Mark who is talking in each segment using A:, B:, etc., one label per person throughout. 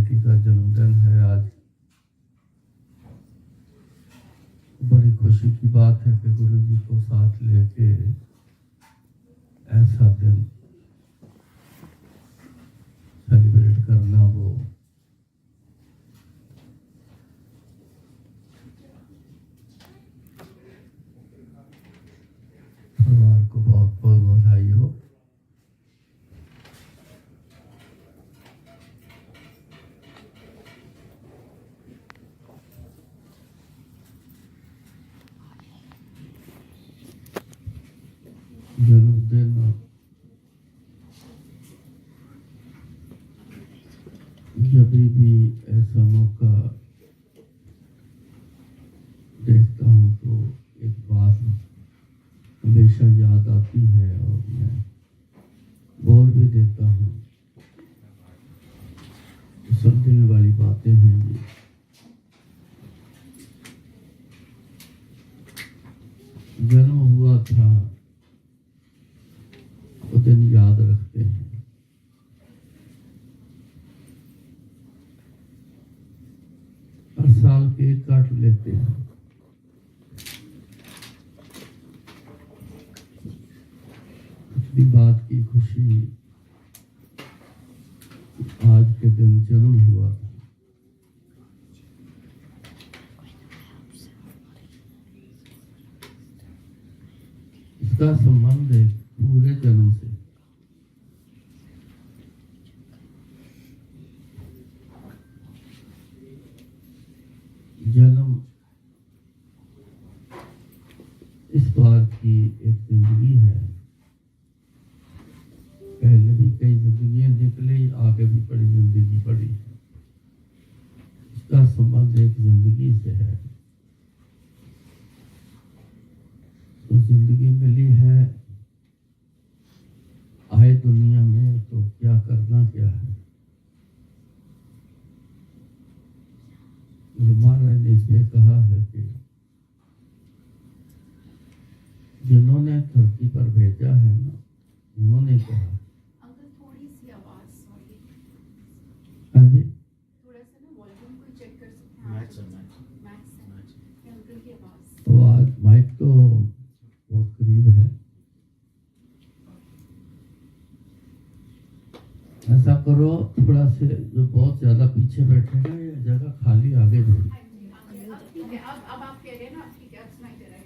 A: बेटी का जन्मदिन है आज। बड़ी खुशी की बात है कि गुरु जी को साथ लेके ऐसा दिन सेलिब्रेट करना, वो परिवार को बहुत बहुत बधाई हो। जन्मदिन जब भी ऐसा मौका देखता हूँ तो एक बात हमेशा याद आती है और मैं बोल भी देता हूँ। समझने वाली बातें हैं ये। जन्म हुआ था वो दिन याद रखते हैं। हर साल केक काट लेते हैं। पिछली बात की खुशी आज के दिन जन्म हुआ था। इसका संबंध है पूरे जन्म से। जन्म इस बार की एक जिंदगी है। पहले भी कई जिंदगियां निकली, आगे भी बड़ी जिंदगी पड़ी। इसका संबंध एक जिंदगी से है। तो जिंदगी मिली है, आए दुनिया में तो क्या करना क्या है। महाराज ने इसमें कहा है कि जिन्होंने धरती पर भेजा है ना, उन्होंने कहा
B: थोड़ी सी आवाज, सॉरी।
A: हाँ जी,
B: थोड़ा सा ना वॉल्यूम को चेक कर सकते हैं। मैक्स है अंकल की आवाज।
A: आवाज माइक तो बहुत करीब है। ऐसा करो, थोड़ा से जो बहुत ज्यादा पीछे बैठे ना, ये जगह खाली आगे दो।
B: ठीक है, अब आप कह रहे हैं ना, ठीक है, अब सुनाई दे रहा है।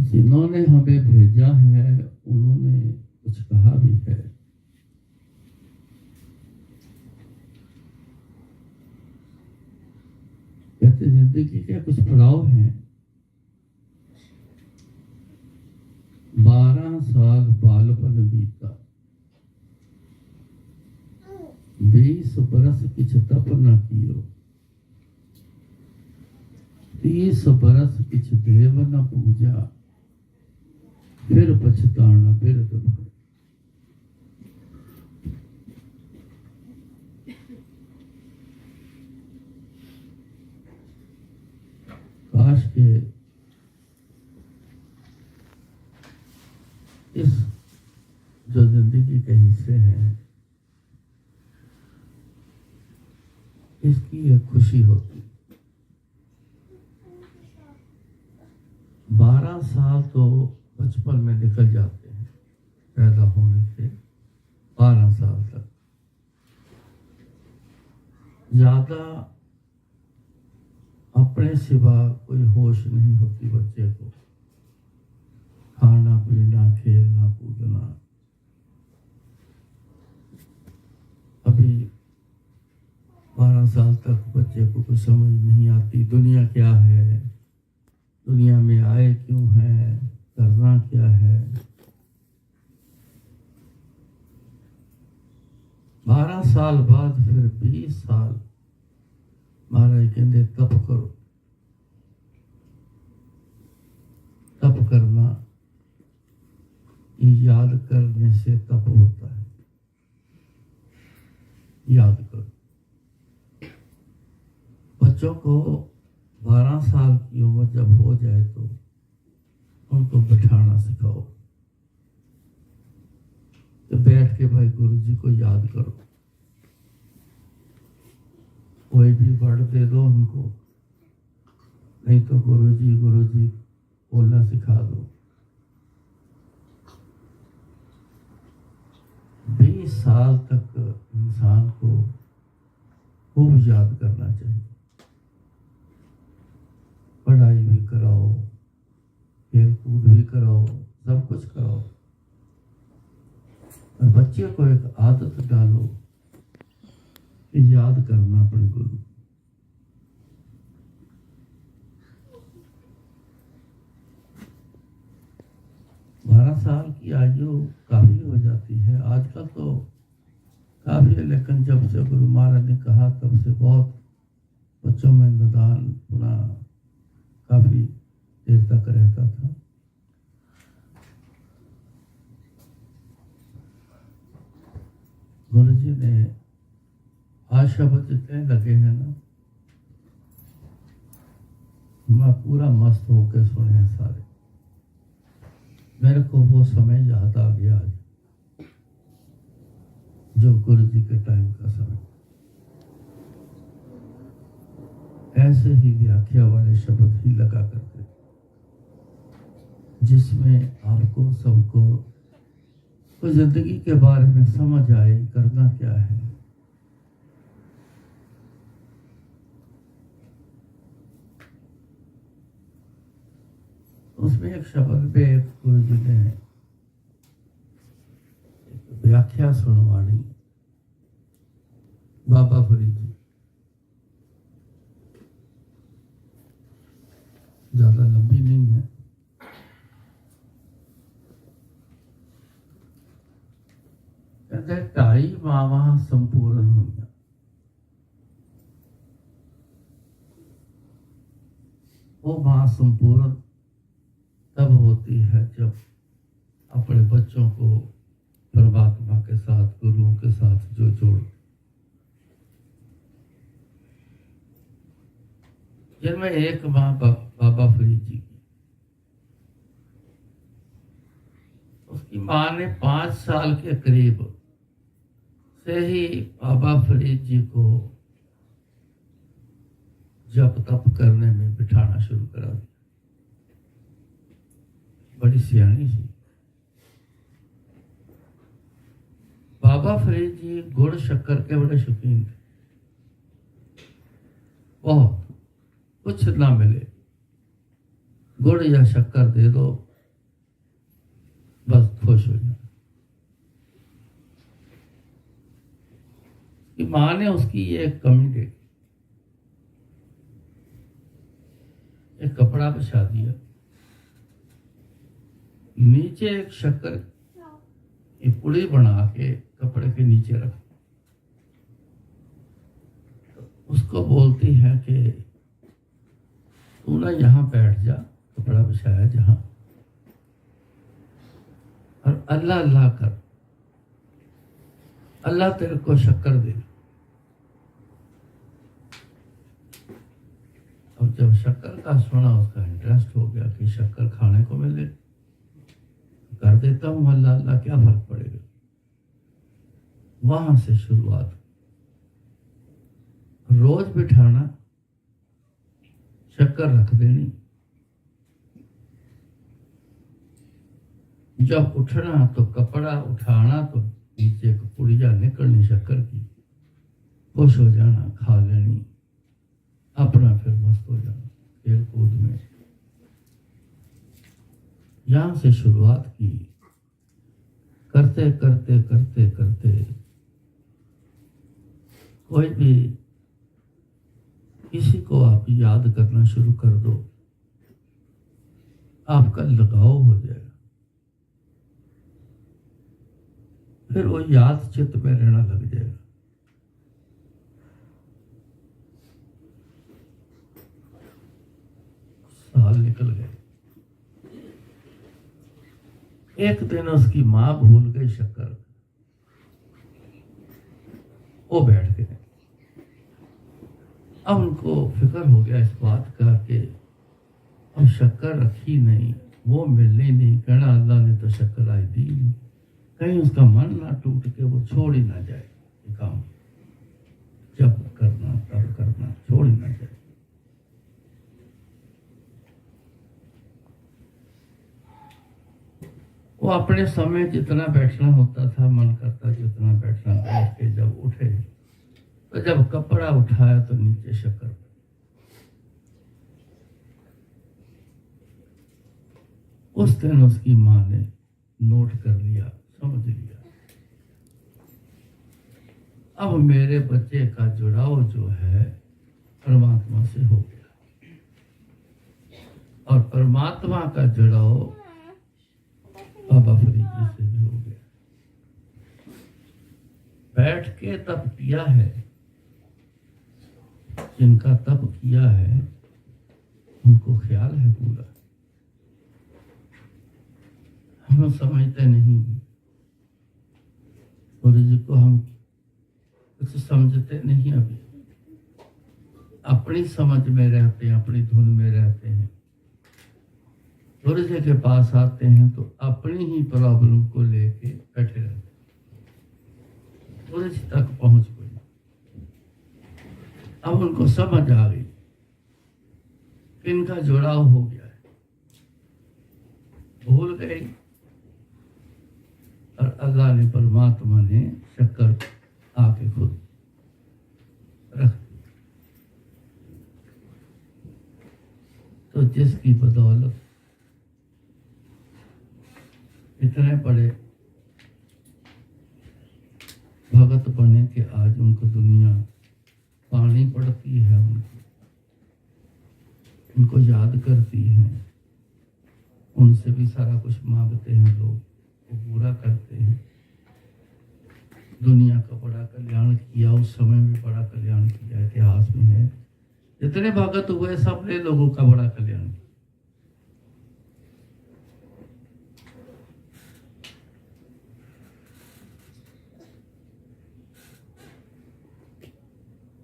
A: जिन्होंने हमें भेजा है उन्होंने कुछ कहा भी है। कहते जिंदगी के कुछ पड़ाव हैं। 12 साल बालपन बीता, 20 बरस किछ तप न कियो, 30 बरस किछ देव न पूजा, फिर पछताना फिर दुख। काश के इस जो जिंदगी के हिस्से हैं, इसकी एक खुशी होती। 12 साल तो बचपन में निकल जाते हैं, पैदा होने से 12 साल तक। ज्यादा अपने सिवा कोई होश नहीं होती बच्चे को। खाना पीना, खेलना कूदना। अभी 12 साल तक बच्चे को कुछ समझ नहीं आती, दुनिया क्या है, दुनिया में आए क्यों है, करना क्या है। 12 साल बाद फिर 20 साल महाराज कहते तप करो। तप करना, ये याद करने से तप होता है। याद करो। बच्चों को 12 साल की उम्र जब हो जाए तो उनको बिठाना सिखाओ। तो बैठ के भाई गुरु जी को याद करो, कोई भी वर्ड दे दो उनको, नहीं तो गुरु जी बोलना सिखा दो। 20 साल तक इंसान को खूब याद करना चाहिए। पढ़ाई भी कराओ, खेल कूद भी कराओ, सब कुछ कराओ, और बच्चे को एक आदत डालो कि याद करना अपने गुरु। बारह साल की आयु काफी हो जाती है आजकल तो, काफी है, लेकिन जब से गुरु महाराज ने कहा तब से बहुत बच्चों में निदान थोड़ा काफी देर तक रहता था। गुरु जी ने आज शब्द जितने लगे हैं ना, मैं पूरा मस्त होकर सुने हैं सारे। मेरे को वो समय याद आ गया आज, जो गुरु जी के टाइम का समय। ऐसे ही व्याख्या वाले शब्द ही लगा करते, जिसमें आपको सबको तो जिंदगी के बारे में समझ आए, करना क्या है। उसमें एक शब्द पे गुरु जी ने व्याख्या सुनवानी, बाबा फरीद जी, ज्यादा लंबी नहीं है। कहते 2.5 माह संपूर्ण हुई। वो माह संपूर्ण तब होती है जब अपने बच्चों को परमात्मा के साथ, गुरुओं के साथ जो जोड़, जिनमें एक माँ बाबा फरीद जी की, उसकी माँ ने 5 साल के करीब से ही बाबा फरीद जी को जप तप करने में बिठाना शुरू करा दिया। बड़ी सियानी थी। बाबा फरीद जी गुड़ शक्कर के बड़े शौकीन थे, बहुत। कुछ ना मिले, गुड़ या शक्कर दे दो बस खुश हो जाए। मां ने उसकी ये एक कमी देखी, एक कपड़ा बिछा दिया, नीचे एक शक्कर की पुड़ी बना के कपड़े के नीचे रख, उसको बोलती है कि तू ना यहां बैठ जा, कपड़ा बिछाया जहां, और अल्लाह अल्लाह कर, अल्लाह तेरे को शक्कर दे। अब जब शक्कर का सुना, उसका इंटरेस्ट हो गया कि शक्कर खाने को मिले, कर देता हूं, अल्लाह अल्लाह क्या फर्क पड़ेगा। वहां से शुरुआत, रोज बिठाना, शक्कर रख देनी, जब उठना तो कपड़ा उठाना तो नीचे एक पुड़िया निकलनी शक्कर की, खुश हो जाना, खा लेनी, अपना फिर मस्त हो जाना खेल कूद में। यहां से शुरुआत की, करते करते करते करते कोई भी किसी को आप याद करना शुरू कर दो, आपका लगाव हो जाएगा, फिर वो याद चित्त में रहना लग जाएगा। साल निकल गए। एक दिन उसकी मां भूल गई शक्कर, वो बैठ गए। अब उनको फिक्र हो गया इस बात का कि अब शक्कर रखी नहीं, वो मिलनी नहीं, कहना अल्लाह ने तो शक्कर आई दी नहीं, कहीं उसका मन ना टूट के वो छोड़ ही ना जाए ये काम। जब करना तब करना, छोड़ ही ना जाए। वो अपने समय जितना बैठना होता था, मन करता जितना बैठना, बैठ के जब उठे तो जब कपड़ा उठाया तो नीचे शक्कर। उस दिन उसकी माँ ने नोट कर लिया, समझ लिया, अब मेरे बच्चे का जुड़ाव जो है परमात्मा से हो गया, और परमात्मा का जुड़ाव बाबा फरीद जी से भी हो गया। बैठ के तप किया है, जिनका तप किया है उनको ख्याल है पूरा। हम समझते नहीं, गुरु जी को हम कुछ समझते नहीं, अभी अपनी समझ में रहते हैं, अपनी धुन में रहते हैं। गुरु जी के पास आते हैं तो अपनी ही प्रॉब्लम को लेके बैठे रहते हैं। गुरु जी तक पहुंच गई, अब उनको समझ आ गई कि इनका जुड़ाव हो गया है। भूल गई और अल्लाह ने, परमात्मा ने शक्कर आके खुद रख दी। तो जिसकी बदौलत इतने बड़े भगत बने कि आज उनको दुनिया पानी पड़ती है, उनको याद करती है, उनसे भी सारा कुछ मांगते हैं लोग, वो पूरा करते हैं। दुनिया का बड़ा कल्याण किया, उस समय में बड़ा कल्याण किया, इतिहास में है। जितने भगत हुए सब ने लोगों का बड़ा कल्याण किया।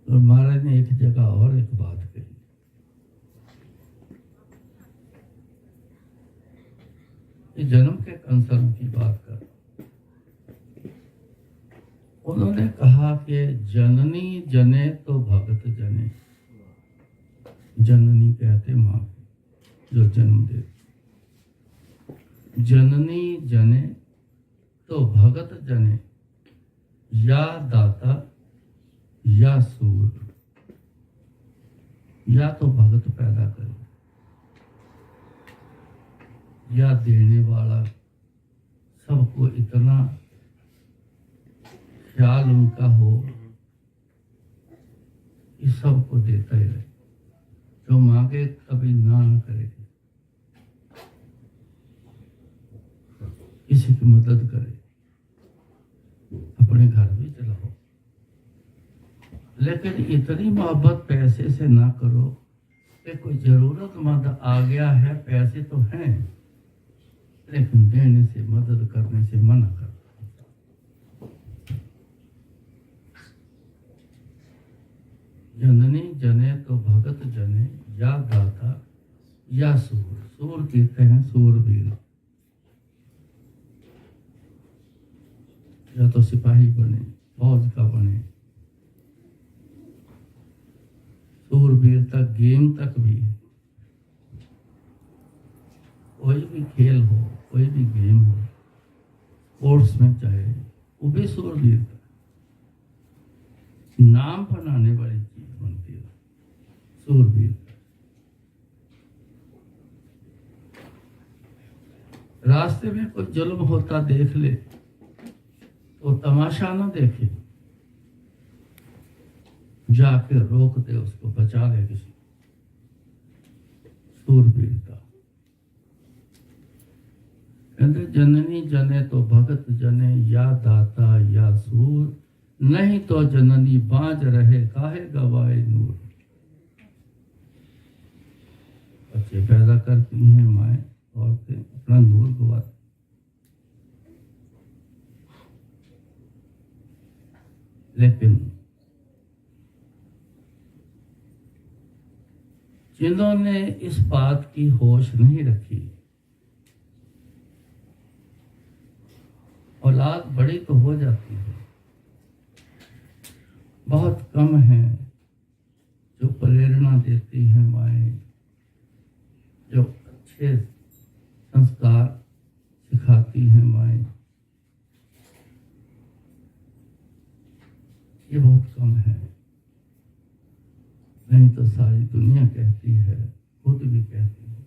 A: और महाराज ने एक जगह और एक बात कही, जन्म के कंसर्न की बात कर। उन्होंने कहा कि जननी जने तो भगत जने। जननी कहते माँ जो जन्म दे, जननी जने तो भगत जने, या दाता या सूर। या तो भगत पैदा करे, या देने वाला, सबको इतना ख्याल उनका हो कि सबको देता ही रहे, जो मांगे कभी ना करे, किसी की मदद करे, अपने घर भी चलाओ, लेकिन इतनी मोहब्बत पैसे से ना करो कि कोई जरूरतमंद आ गया है, पैसे तो हैं लेकिन देने से, मदद करने से मना कर। जननी जने तो भगत जने, या दाता या सूर। सूर कहते हैं सूरवीर, या तो सिपाही बने, फौज का बने, सूरवीर तक, गेम तक भी है। कोई भी खेल हो, कोई भी गेम हो, स्पोर्ट्स में चाहे, वो भी सूरवीर का नाम बनाने वाली चीज बनती है, सूरवीर का। रास्ते में कोई जुल्म होता देख ले तो तमाशा ना देखे, जाके रोक दे, उसको बचा ले, किसी सूरवीर का। कहते जननी जने तो भगत जने, या दाता या सूर। नहीं तो जननी बाज रहे, काहे गवाए नूर। बच्चे पैदा करती हैं माए, औरतें अपना नूर गवाती। लेकिन जिन्होंने इस बात की होश नहीं रखी और औलाद बड़ी तो हो जाती है, बहुत कम है जो प्रेरणा देती हैं माएँ, जो अच्छे संस्कार सिखाती हैं माएँ, ये बहुत कम है। नहीं तो सारी दुनिया कहती है, खुद भी कहती है,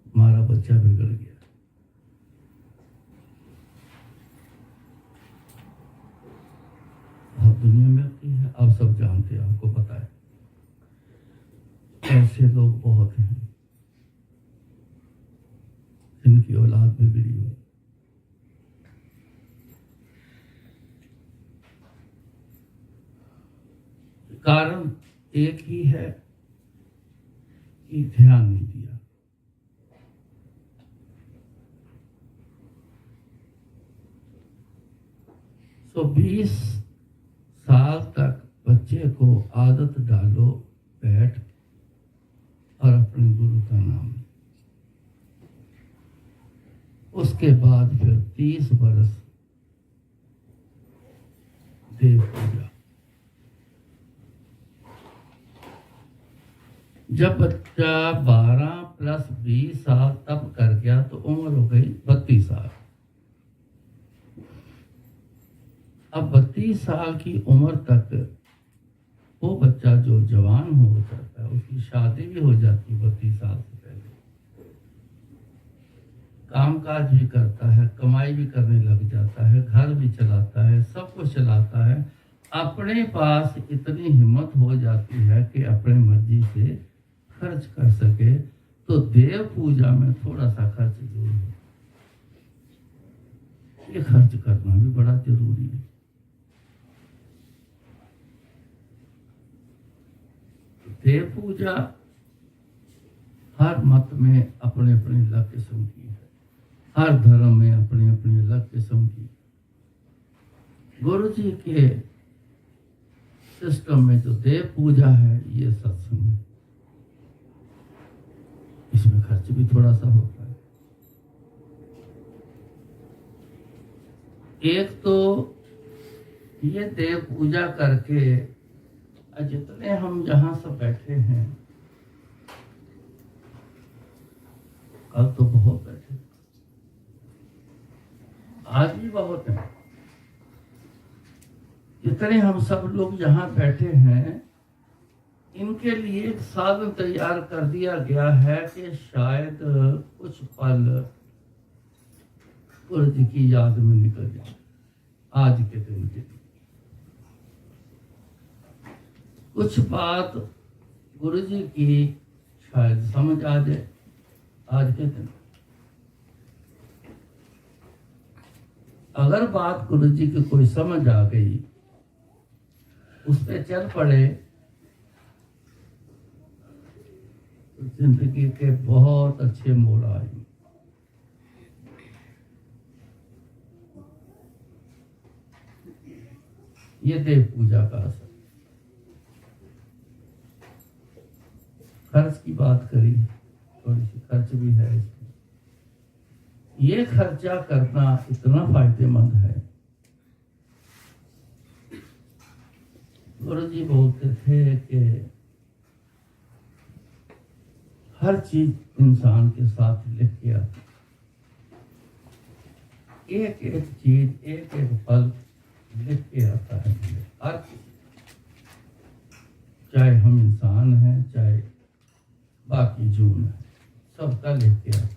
A: हमारा बच्चा बिगड़ गया। बहुत दुनिया में आती है, आप सब जानते हैं, आपको पता है, ऐसे लोग बहुत हैं जिनकी औलाद बिगड़ी हुई। कारण एक ही है कि ध्यान नहीं दिया। तो 20 साल तक बच्चे को आदत डालो, बैठ और अपने गुरु का नाम। उसके बाद फिर 30 वर्ष देव पूजा। जब बच्चा 12 + 20 साल तब कर गया तो उम्र हो गई 32 साल। अब 32 साल की उम्र तक वो बच्चा जो जवान हो जाता है, उसकी शादी भी हो जाती है 32 साल से पहले। कामकाज भी करता है, कमाई भी करने लग जाता है, घर भी चलाता है, सब कुछ चलाता है। अपने पास इतनी हिम्मत हो जाती है कि अपने मर्जी से खर्च कर सके, तो देव पूजा में थोड़ा सा खर्च जरूर है। ये खर्च करना भी बड़ा जरूरी है। देव पूजा हर मत में अपने अपने अलग किस्म की है, हर धर्म में अपनी अपनी अलग किस्म की। गुरु जी के सिस्टम में जो देव पूजा है, ये सत्संग है, इसमें खर्च भी थोड़ा सा होता है। एक तो ये देव पूजा करके जितने हम जहां सब बैठे हैं, कल तो बहुत बैठे, आज भी बहुत है। जितने हम सब लोग यहाँ बैठे हैं, इनके लिए एक साधन तैयार कर दिया गया है कि शायद कुछ पल गुरु जी की याद में निकल जाए आज के दिन के लिए। कुछ बात गुरु जी की शायद समझ आ जाए आज के दिन। अगर बात गुरु जी की कोई समझ आ गई, उस पे चल पड़े, तो जिंदगी के बहुत अच्छे मोड़ आएंगे। ये देव पूजा का असर। खर्च की बात करी, थोड़ी सी खर्च भी है इसमें। ये खर्चा करना इतना फायदेमंद है। गुरु जी बोलते थे कि हर चीज इंसान के साथ लिख के आती, एक एक चीज, एक एक पल लिख के आता है हर चीज। चाहे हम इंसान हैं, चाहे बाकी जून है, सबका लिख के आता है।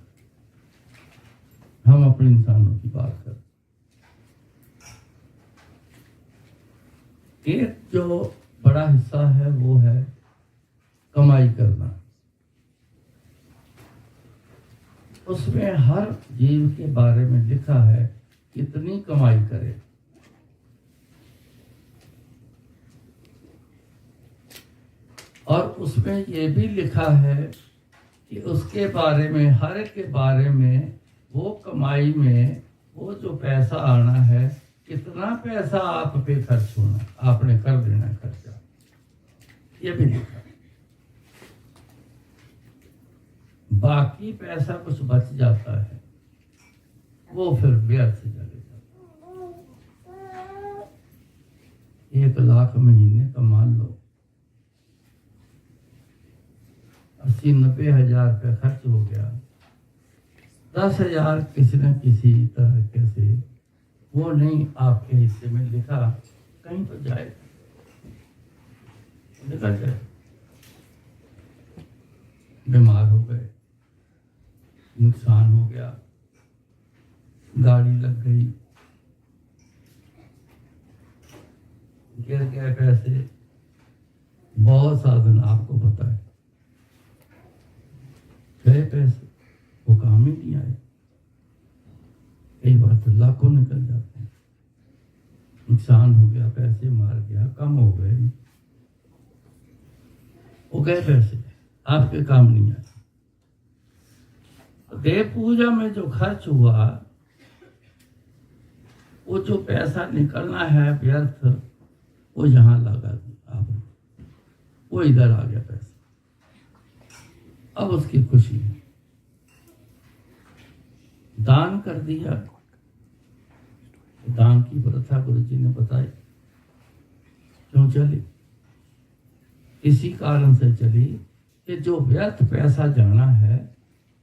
A: हम अपने इंसानों की बात करते। एक जो बड़ा हिस्सा है वो है कमाई करना। उसमें हर जीव के बारे में लिखा है कितनी कमाई करे। और उसमें ये भी लिखा है कि उसके बारे में, हर एक के बारे में, वो कमाई में वो जो पैसा आना है, कितना पैसा आप पे खर्च होना, आपने कर देना खर्चा, ये भी लिखा है। बाकी पैसा कुछ बच जाता है, वो फिर व्यर्थ चले जाता है। 1,00,000 महीने का मान लो, 80-90 हजार रुपया खर्च हो गया, 10,000 किसी न किसी तरह से वो नहीं आपके हिस्से में लिखा, कहीं तो जाए, निकल जाए। बीमार हो गए, नुकसान हो गया, गाड़ी लग गई, गिर गए पैसे, बहुत साधन आपको पता है, गए पैसे, वो काम ही नहीं आए। कई बार तो लाखों निकल जाते हैं, नुकसान हो गया, पैसे मार गया, कम हो गए, वो गए पैसे, आपके काम नहीं आए। देव पूजा में जो खर्च हुआ, वो जो पैसा निकलना है व्यर्थ, वो यहाँ लगा आप, वो इधर आ गया पैसा, अब उसकी खुशी है। दान कर दिया, दान की प्रथा गुरु जी ने बताई, क्यों चली? इसी कारण से चली कि जो व्यर्थ पैसा जाना है,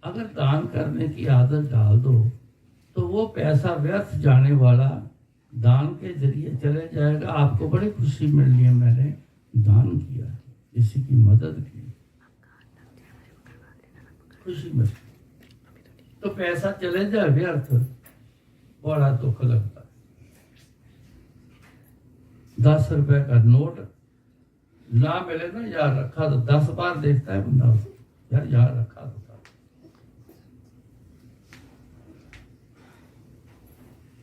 A: अगर दान करने की आदत डाल दो तो वो पैसा व्यर्थ जाने वाला दान के जरिए चले जाएगा। आपको बड़ी खुशी मिलनी है, मैंने दान किया, किसी की मदद की, खुशी मिलती। तो पैसा चले जाए व्यर्थ, बड़ा दुख लगता है। 10 रुपए का नोट ना मिले ना, यार रखा तो 10 बार देखता है बंदा, यार यार रखा तो था।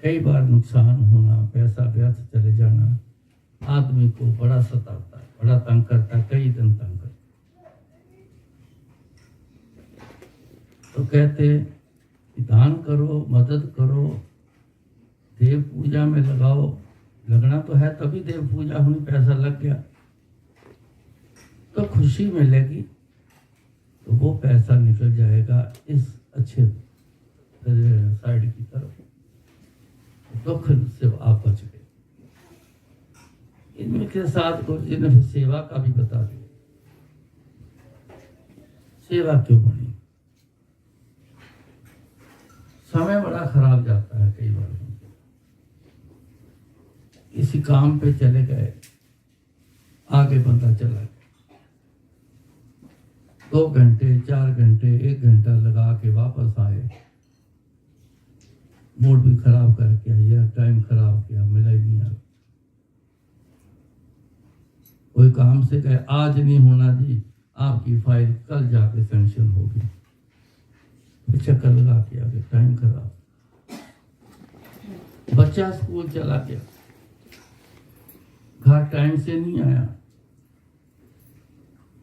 A: कई बार नुकसान होना, पैसा व्यर्थ चले जाना आदमी को बड़ा सताता है, बड़ा तंग करता है, कई दिन तंग करता है। तो कहते दान करो, मदद करो, देव पूजा में लगाओ। लगना तो है तभी देव पूजा होनी, पैसा लग गया तो खुशी मिलेगी, तो वो पैसा निकल जाएगा इस अच्छे साइड की तरफ, दुख से आप बच गए। इनमें के साथ गुरु जी ने फिर सेवा का भी बता दिया। सेवा क्यों बनी? समय बड़ा खराब जाता है कई बार, किसी काम पे चले गए, आगे बंदा चला गया, 2 घंटे 4 घंटे 1 घंटा लगा के वापस आए, मूड भी खराब करके आया, टाइम खराब किया, मिला ही नहीं। आ कोई काम से कहे आज नहीं होना जी, आपकी फाइल कल जाके सैंक्शन होगी, चक्कर लगा के आगे, टाइम खराब। बच्चा स्कूल चला गया, घर टाइम से नहीं आया,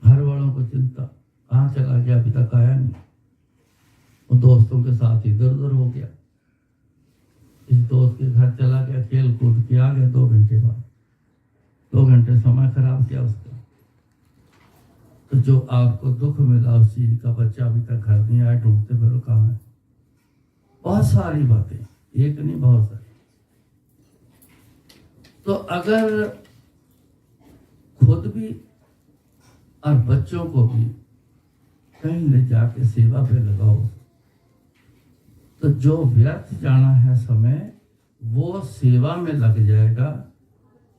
A: घर वालों को चिंता, कहाँ चला गया, अभी तक आया नहीं। वो दोस्तों के साथ इधर उधर हो गया, इस दोस्त के घर चला गया, खेल कूद के आ गया, 2 घंटे बाद, 2 घंटे समय खराब किया उसका। तो जो आपको दुख मिला उस चीज का, बच्चा अभी तक घर नहीं आया, ढूंढते फिर कहाँ है। बहुत सारी बातें, एक नहीं बहुत सारी। तो अगर खुद भी और बच्चों को भी कहीं ले जाके सेवा पे लगाओ, तो जो व्यर्थ जाना है समय, वो सेवा में लग जाएगा,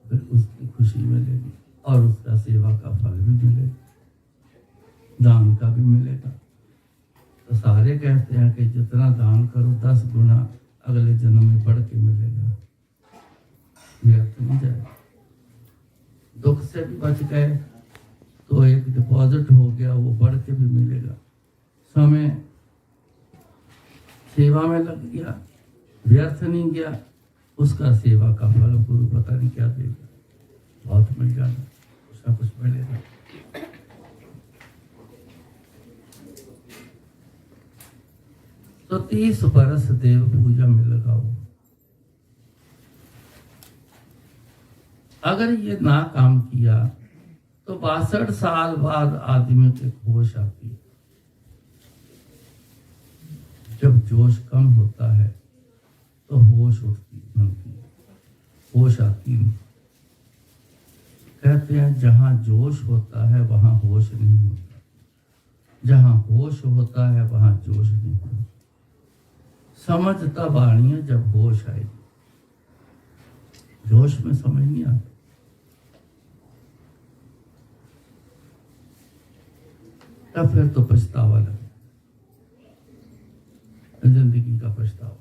A: फिर उसकी खुशी मिलेगी और उसका सेवा का फल भी मिलेगा, दान का भी मिलेगा। तो सारे कहते हैं कि जितना दान करो 10 गुना अगले जन्म में बढ़ के मिलेगा, व्यर्थ नहीं जाएगा। दुख से भी बच गए तो एक डिपॉजिट हो गया, वो बढ़ के भी मिलेगा। समय सेवा में लग गया, व्यर्थ नहीं गया, उसका सेवा का फल गुरु पता नहीं क्या देगा, बहुत मिल जाना, उसका कुछ मिलेगा। तो 30 बरस देव पूजा में लगाओ। अगर ये ना काम किया तो 62 साल बाद आदमी के होश आती है। जब जोश कम होता है तो होश उठती बनती है, होश आती नहीं। कहते हैं जहाँ जोश होता है वहाँ होश नहीं होता, जहाँ होश होता है वहाँ जोश नहीं होता। समझ तब आनी है जब होश आएगी, जोश में समझ नहीं आता। तब फिर तो पछतावा लगे, जिंदगी का पछतावा।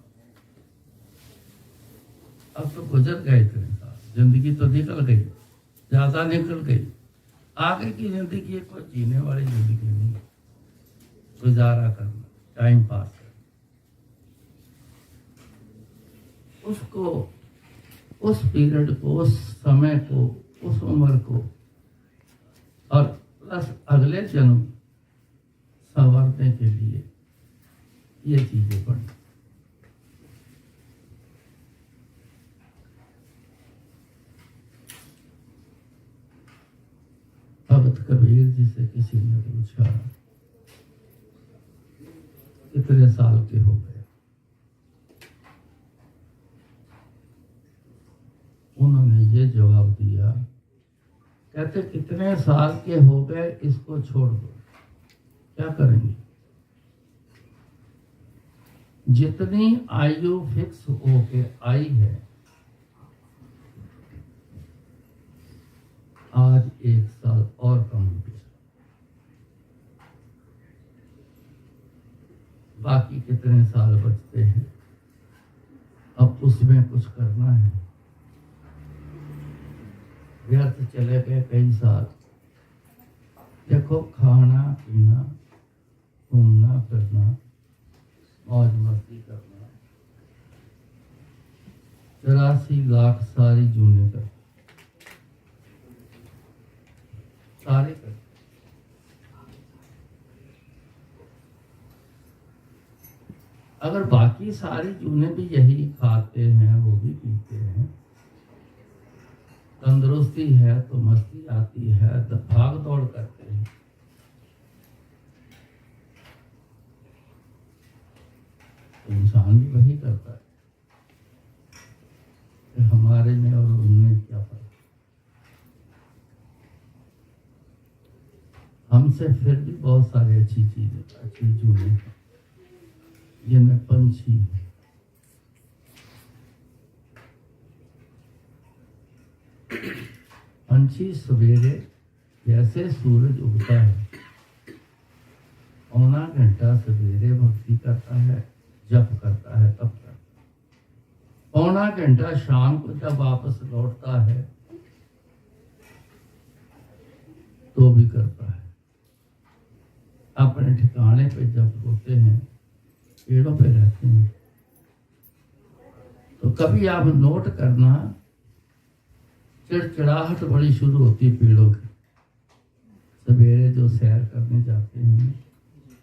A: अब तो गुजर गए इतने साल, जिंदगी तो निकल गई, ज्यादा निकल गई। आगे की जिंदगी कोई जीने वाली जिंदगी नहीं, गुजारा करना, टाइम पास करना। उसको, उस पीरियड को, उस समय को, उस उम्र को और प्लस अगले जन्म संवरने के लिए ये चीजें पढ़। भगत कबीर जी से किसी ने पूछा कितने साल के हो गए? उन्होंने ये जवाब दिया, कहते कितने साल के हो गए इसको छोड़ दो, क्या करेंगे? जितनी आयु फिक्स होके आई है, आज 1 साल और कम हो गया, बाकी कितने साल बचते हैं, अब उसमें कुछ करना है। व्यर्थ चले गए कई साल। देखो, खाना पीना, घूमना फिरना, मौज मस्ती करना, 84 लाख सारी जूने कर, सारे कर। अगर बाकी सारी जूने भी यही खाते हैं, वो भी पीते हैं, तंदुरुस्ती है तो मस्ती आती है, तो भाग दौड़ करते हैं, तो इंसान भी वही करता है। तो हमारे में और उनमें क्या फर्क? हमसे फिर भी बहुत सारी अच्छी चीजें, अच्छी जूने हैं, जिनमें पंछी है, पंछी सवेरे जैसे सूरज उगता है, 1.25 घंटा सवेरे भक्ति करता है, जप करता है, तब करता है। 1.25 घंटा शाम को जब वापस लौटता है तो भी करता है। अपने ठिकाने पे जब होते हैं, पेड़ों पे रहते हैं, तो कभी आप नोट करना, चिड़चिड़ाहट बड़ी शुरू होती है पेड़ों की। सवेरे जो सैर करने जाते हैं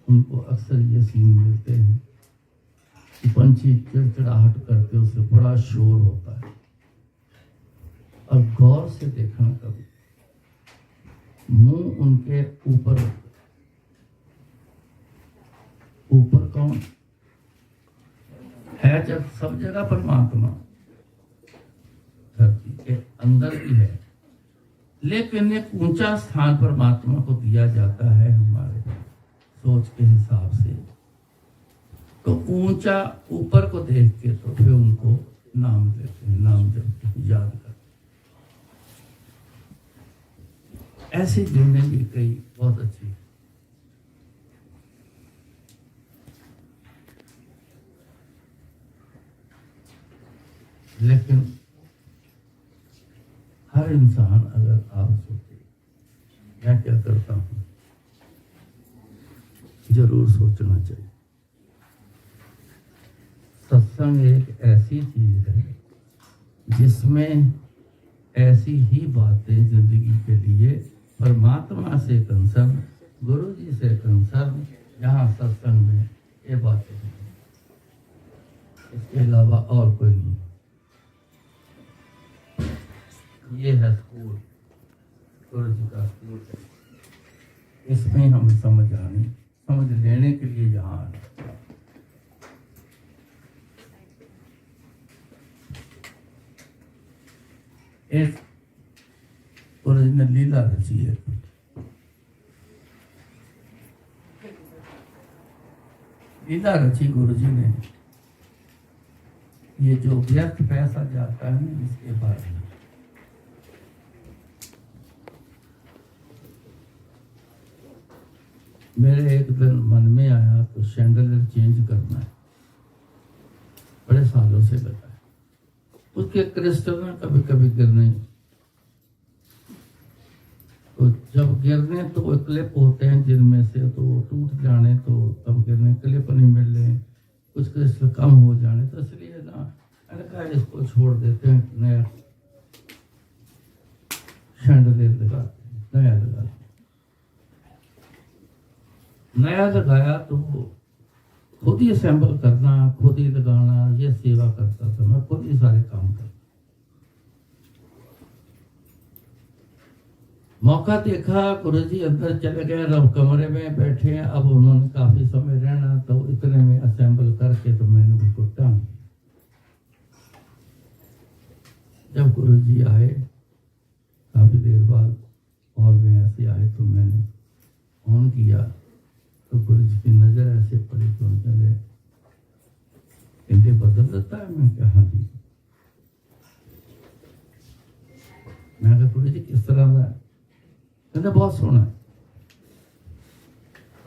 A: उनको अक्सर ये सीन मिलते हैं कि पंछी चिड़चिड़ाहट करते, उससे बड़ा शोर होता है। और गौर से देखना, कभी मुंह उनके ऊपर, ऊपर कौन है? जब सब जगह परमात्मा, धरती के अंदर भी है, लेकिन एक ऊंचा स्थान परमात्मा को दिया जाता है हमारे सोच के हिसाब से। तो ऊंचा ऊपर को देख के तो फिर उनको नाम देते हैं, नाम जब याद करते। ऐसी जुड़ने भी कई बहुत अच्छी। लेकिन हर इंसान, अगर आप सोचे मैं क्या करता हूं, जरूर सोचना चाहिए। सत्संग एक ऐसी चीज है जिसमें ऐसी ही बातें जिंदगी के लिए, परमात्मा से कंसर्न, गुरु जी से कंसर्न, यहाँ सत्संग में ये बातें हैं, इसके अलावा और कोई नहीं। ये है स्कूल, गुरु जी का स्कूल है। इसमें हम समझ लेने के लिए यहाँ आए। गुरु जी ने लीला रची है। लीला रची गुरु जी ने, ये जो व्यर्थ पैसा जाता है ना इसके बारे में। मेरे एक दिन मन में आया तो शैंडलियर चेंज करना है, बड़े सालों से लगा है। उसके क्रिस्टल ना कभी कभी गिरने, तो जब गिरने तो वो क्लिप होते हैं जिनमें से, तो वो टूट जाने तो तब गिरने, क्लिप नहीं मिलने, कुछ क्रिस्टल कम हो जाने, तो इसलिए ना मैंने कहा इसको छोड़ देते हैं, नया शैंडलियर लगाते हैं, नया लगाते हैं। नया लगाया तो खुद ही असेंबल करना, खुद ही लगाना, ये सेवा करता था मैं, खुद ही सारे काम करता। मौका देखा, गुरु जी अंदर चले गए, अब कमरे में बैठे हैं, अब उन्होंने काफी समय रहना, तो इतने में असेंबल करके तो मैंने उनको टांग। जब गुरु जी आए काफी देर बाद हॉल में ऐसे आए, तो मैंने ऑन किया तो गुरु जी की नजर ऐसे पड़ी, तो चले इनके बदल देता है। मैं क्या, हाँ जी। मैं कहा गुरु जी किस तरह का है? कहते बहुत सोहना है,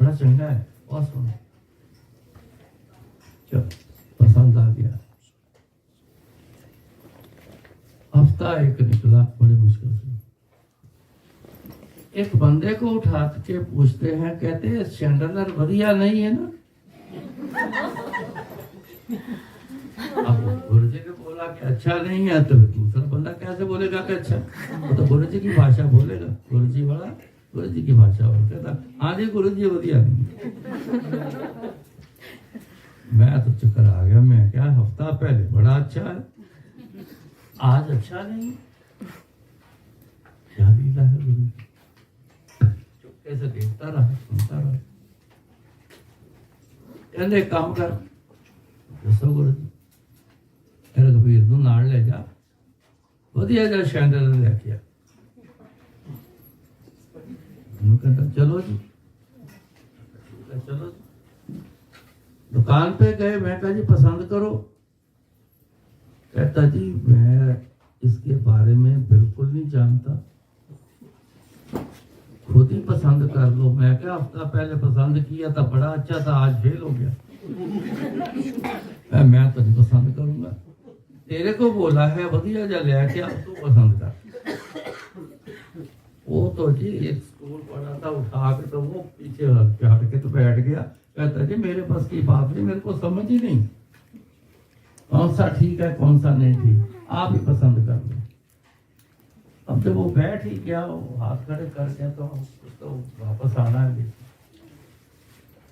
A: बड़ा चंगा है, बहुत सोहना। चलो पसंद आ गया। हफ्ता एक निकला बड़ी मुश्किल से। एक बंदे को उठा के पूछते हैं, कहते हैं शैंडलियर बढ़िया नहीं है ना? अब गुरु जी ने बोला कि अच्छा नहीं है, तो दूसरा बंदा कैसे बोलेगा कि अच्छा? वो तो गुरु जी की भाषा बोलेगा, गुरु जी बड़ा, गुरु जी की भाषा बोल कहता हाँ जी गुरु जी बढ़िया नहीं। मैं तो चक्कर आ गया, मैं क्या हफ्ता पहले बड़ा अच्छा है, आज अच्छा नहीं, क्या लीला है गुरु जी? चुपके से देखता रहा, सुनता रहा। कहते काम कर, दसो गुरु जी तेरे कबीर नूं नाल ले जा, वधिया जा शैंडलियर लेके आ। मैनूं कहता चलो जी, चलो जी। दुकान पे गए, मैं कहा जी पसंद करो। कहता जी मैं इसके बारे में बिल्कुल नहीं जानता, खुद ही पसंद कर लो। मैं क्या हफ्ता पहले पसंद किया था, बड़ा अच्छा था, आज फेल हो गया। मैं तो नहीं पसंद करूंगा, तेरे को बोला है वधिया जा लेके अब तू पसंद कर। वो तो जी एक स्टूल पड़ा था, उठा के तो वो पीछे हट के तो बैठ गया। कहता जी मेरे पास की बात नहीं, मेरे को समझ ही नहीं कौन सा ठीक है कौन सा नहीं ठीक, आप ही पसंद कर लो। अब जब वो बैठ ही गया, वो हाथ खड़े कर गया, तो वापस आना है।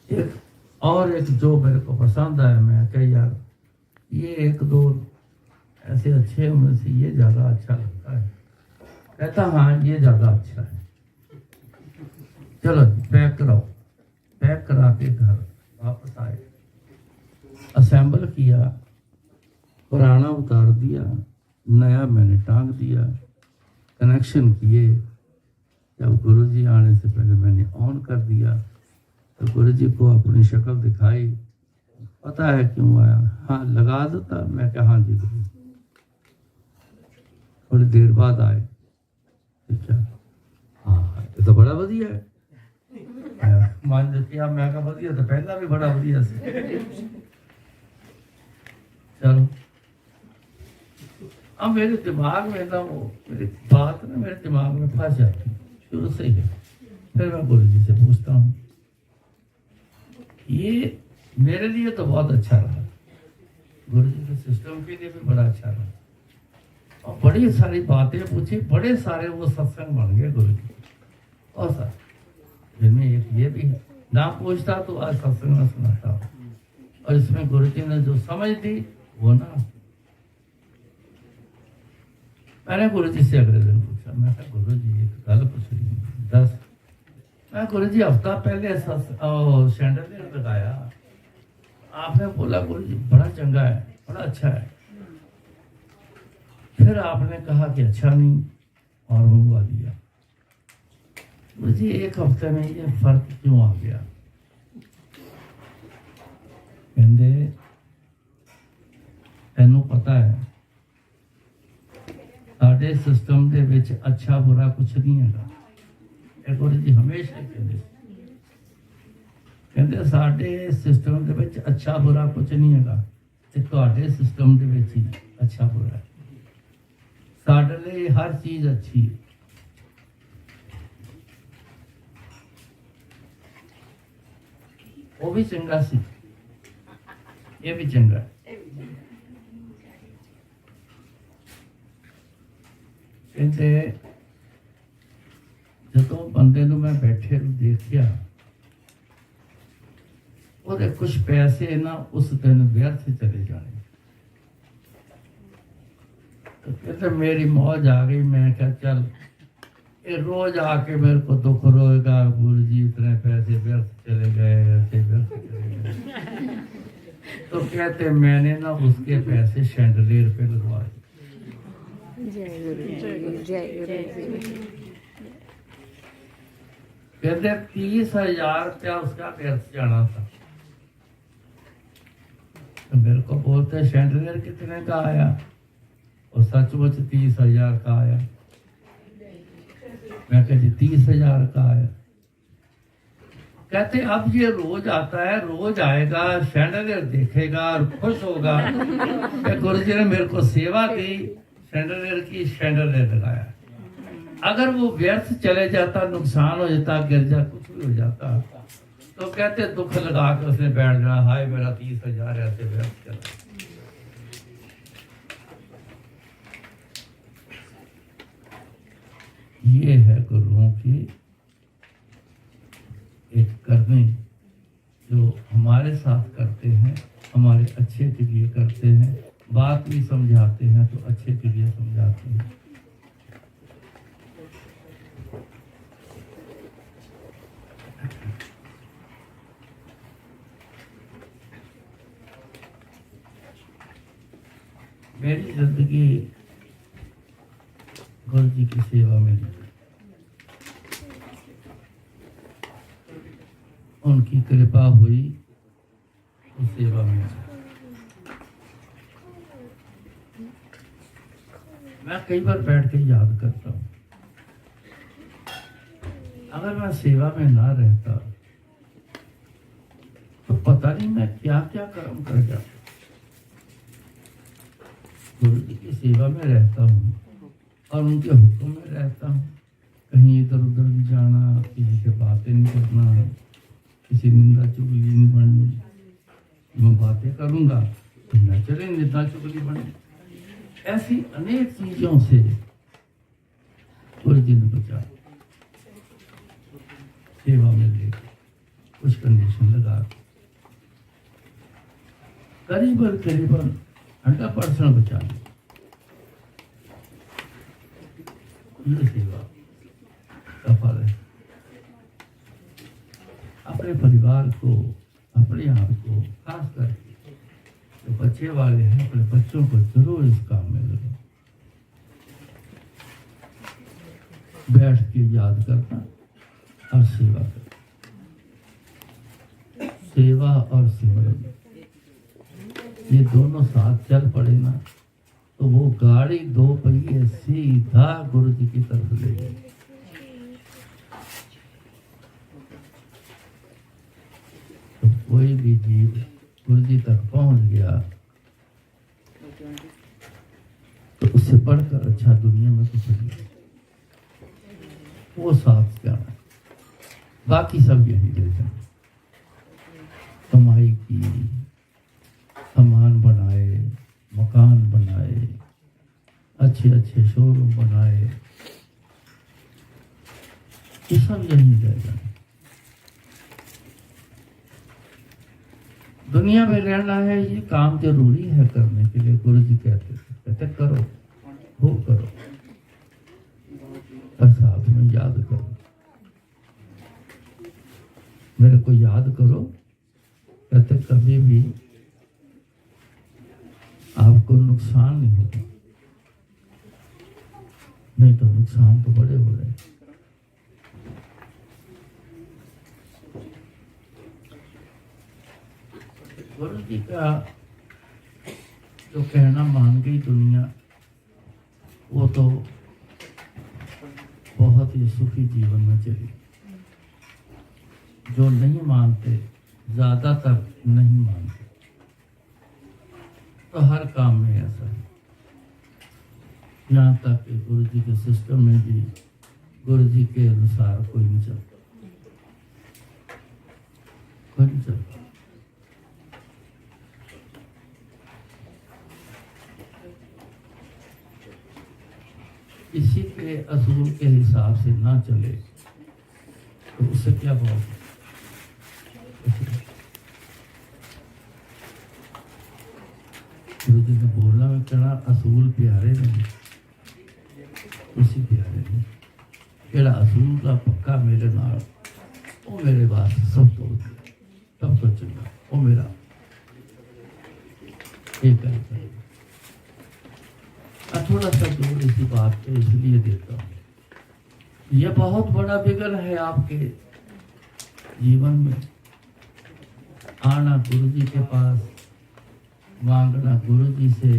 A: एक और एक जो मेरे को पसंद आया, मैं क्या यार ये एक दो ऐसे अच्छे उनमें से ये ज्यादा अच्छा लगता है। कहता हाँ ये ज्यादा अच्छा है, चलो पैक कराओ। पैक करा के घर वापस आए, असेंबल किया, पुराना उतार दिया, नया मैंने टांग दिया, कनेक्शन किए। जब गुरुजी आने से पहले मैंने ऑन कर दिया, तो गुरुजी को अपनी शक्ल दिखाई, पता है क्यों आया? हाँ लगा देता। मैं क्या हाँ जी गुरु। थोड़ी देर बाद आए, अच्छा हाँ ये तो बड़ा वधिया है। मान किया, मैं कहा वधिया तो पहला भी बड़ा वधिया से। चलो अब मेरे दिमाग में ना वो मेरी बात ना मेरे दिमाग में फंस जाती शुरू से ही। फिर मैं गुरु जी से पूछता हूँ, ये मेरे लिए तो बहुत अच्छा रहा, गुरु जी के सिस्टम के लिए भी बड़ा अच्छा रहा, और बड़ी सारी बातें पूछी, बड़े सारे वो सत्संग बन गए गुरु जी, और सारे जिनमें एक ये भी है, ना पूछता तो आज सत्संग में सुनाता हूँ। और इसमें गुरु जी ने जो समझ दी वो ना, मैंने गुरु जी से अगले दिन पूछा, मैं कहा गुरु जी एक गल पूछ रही हूँ 10। मैं गुरु जी हफ्ता पहले शैंडलियर लगाया, आपने बोला गुरु जी बड़ा चंगा है, बड़ा अच्छा है, फिर आपने कहा कि अच्छा नहीं, और मंगवा दिया। मुझे एक हफ्ते में ये फर्क क्यों आ गया? कहते तेनों पता है साढ़े सिस्टम के विच अच्छा बुरा कुछ नहीं है। गुरु जी हमेशा कहते साढ़े सिस्टम के विच अच्छा बुरा कुछ नहीं है, तुहाडे सिस्टम के विच ही अच्छा बुरा है। साढ़े लिए हर चीज अच्छी है। वो भी चंगा सी, ये भी चंगा है। कहते जो बंदे नूं मैं बैठे देखिया, ਉਹਦੇ कुछ पैसे ना उस दिन व्यर्थ चले जाने। तो कहते मेरी मौज आ गई। मैं क्या चल ये रोज आके मेरे को दुख रोएगा, गुरु जी इतने पैसे व्यर्थ चले गए, ऐसे व्यर्थ चले गए। तो कहते मैंने ना उसके पैसे शैंडलियर पे लगवाए।
C: जय गुरु जी।
A: कहते 30,000 रुपया उसका व्यर्थ जाना था। तो मेरे को बोलते शैंडलियर कितने का आया? और सचमुच 30,000 का आया। मैं कहती 30,000 का आया। कहते अब ये रोज आता है, रोज आएगा, शैंडलियर देखेगा और खुश होगा कि गुरु जी ने मेरे को सेवा दी, शैंडलियर की शैंडलियर लगाया। अगर वो व्यर्थ चले जाता, नुकसान हो जाता, गिर जा, कुछ भी हो जाता, तो कहते दुख लगा के उसने बैठ जाना, हाय मेरा 30,000 ऐसे व्यर्थ चला। ये है गुरुओं की एक करनी, जो हमारे साथ करते हैं, हमारे अच्छे के लिए करते हैं। बात भी समझाते हैं तो अच्छे के लिए समझाते हैं। मेरी जिंदगी गुरु जी की सेवा में, उनकी कृपा हुई उस सेवा में। मैं कई बार बैठ के याद करता हूँ, अगर मैं सेवा में ना रहता तो पता नहीं मैं क्या क्या कर्म कर जाता। गुरु जी की सेवा में रहता हूँ और उनके हुक्म में रहता हूँ। कहीं इधर उधर नहीं जाना, किसी से बातें नहीं करना, किसी निंदा चुगली नहीं बननी। मैं बातें करूँगा तो न चले निंदा चुगली बननी। ऐसी अनेक चीजों से गुरु जी ने बचा। सेवा में लेकर कुछ कंडीशन लगा करीबन 100% बचा ली। ये सेवा का फल है। अपने परिवार को, अपने आप को, खास करके जो बच्चे वाले हैं, अपने बच्चों को जरूर इस काम में लगे। बैठ के याद करना और सेवा करना। सेवा और सिमरन ये दोनों साथ चल पड़े ना, तो वो गाड़ी 2 पहिए सीधा गुरु जी की तरफ ले गई। तो कोई भी जीव गुरु जी तक पहुंच गया तो उससे बढ़कर अच्छा दुनिया में कुछ नहीं। वो साथ जाना, बाकी सब यही ले जाए। कमाई की, सामान बनाए, मकान बनाए, अच्छे अच्छे शोरूम बनाए, ये सब यही रह जाए। दुनिया में रहना है, ये काम जरूरी है करने के लिए। गुरु जी कहते करो, वो करो, पर साथ में याद करो। मेरे को याद करो, कहते कभी भी आपको नुकसान नहीं होगा। नहीं तो नुकसान तो बड़े हो रहे। गुरु जी का जो कहना मान गई दुनिया, वो तो बहुत ही सुखी जीवन में चली। जो नहीं मानते, ज्यादातर नहीं मानते, तो हर काम में ऐसा है। यहाँ तक कि गुरु जी के सिस्टम में भी गुरु जी के अनुसार कोई नहीं चलता, कोई नहीं चलता। किसी के असूल के हिसाब से ना चले तो उससे क्या होगा? गुरु जी ने बोलना में कहना असूल प्यारे नहीं, उसी प्यारे नहीं। केड़ा असूल का पक्का मेरे नाल, वो मेरे वास्ते सब तो चंगा, वो मेरा एक है। थोड़ा सा जोर इसी बात पे इसलिए देता हूँ, यह बहुत बड़ा विघ्न है आपके जीवन में। आना गुरु जी के पास, मांगना गुरु जी से,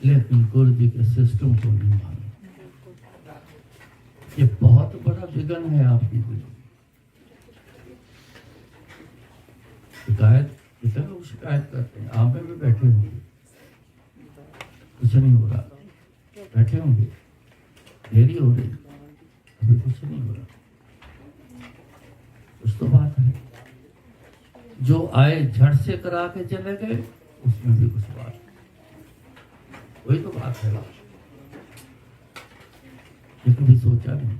A: लेकिन गुरु जी के सिस्टम को नहीं मानना। ये बहुत बड़ा विघ्न है आपकी जिंदगी। शिकायत, कितने लोग शिकायत करते हैं, आप में भी बैठे होंगे, कुछ नहीं हो रहा, बैठे होंगे, देरी हो रही, अभी कुछ नहीं हो रहा। कुछ तो बात है। जो आए झट से करा के चले गए, उसमें भी कुछ बात है। वही तो बात है। ये कभी सोचा नहीं।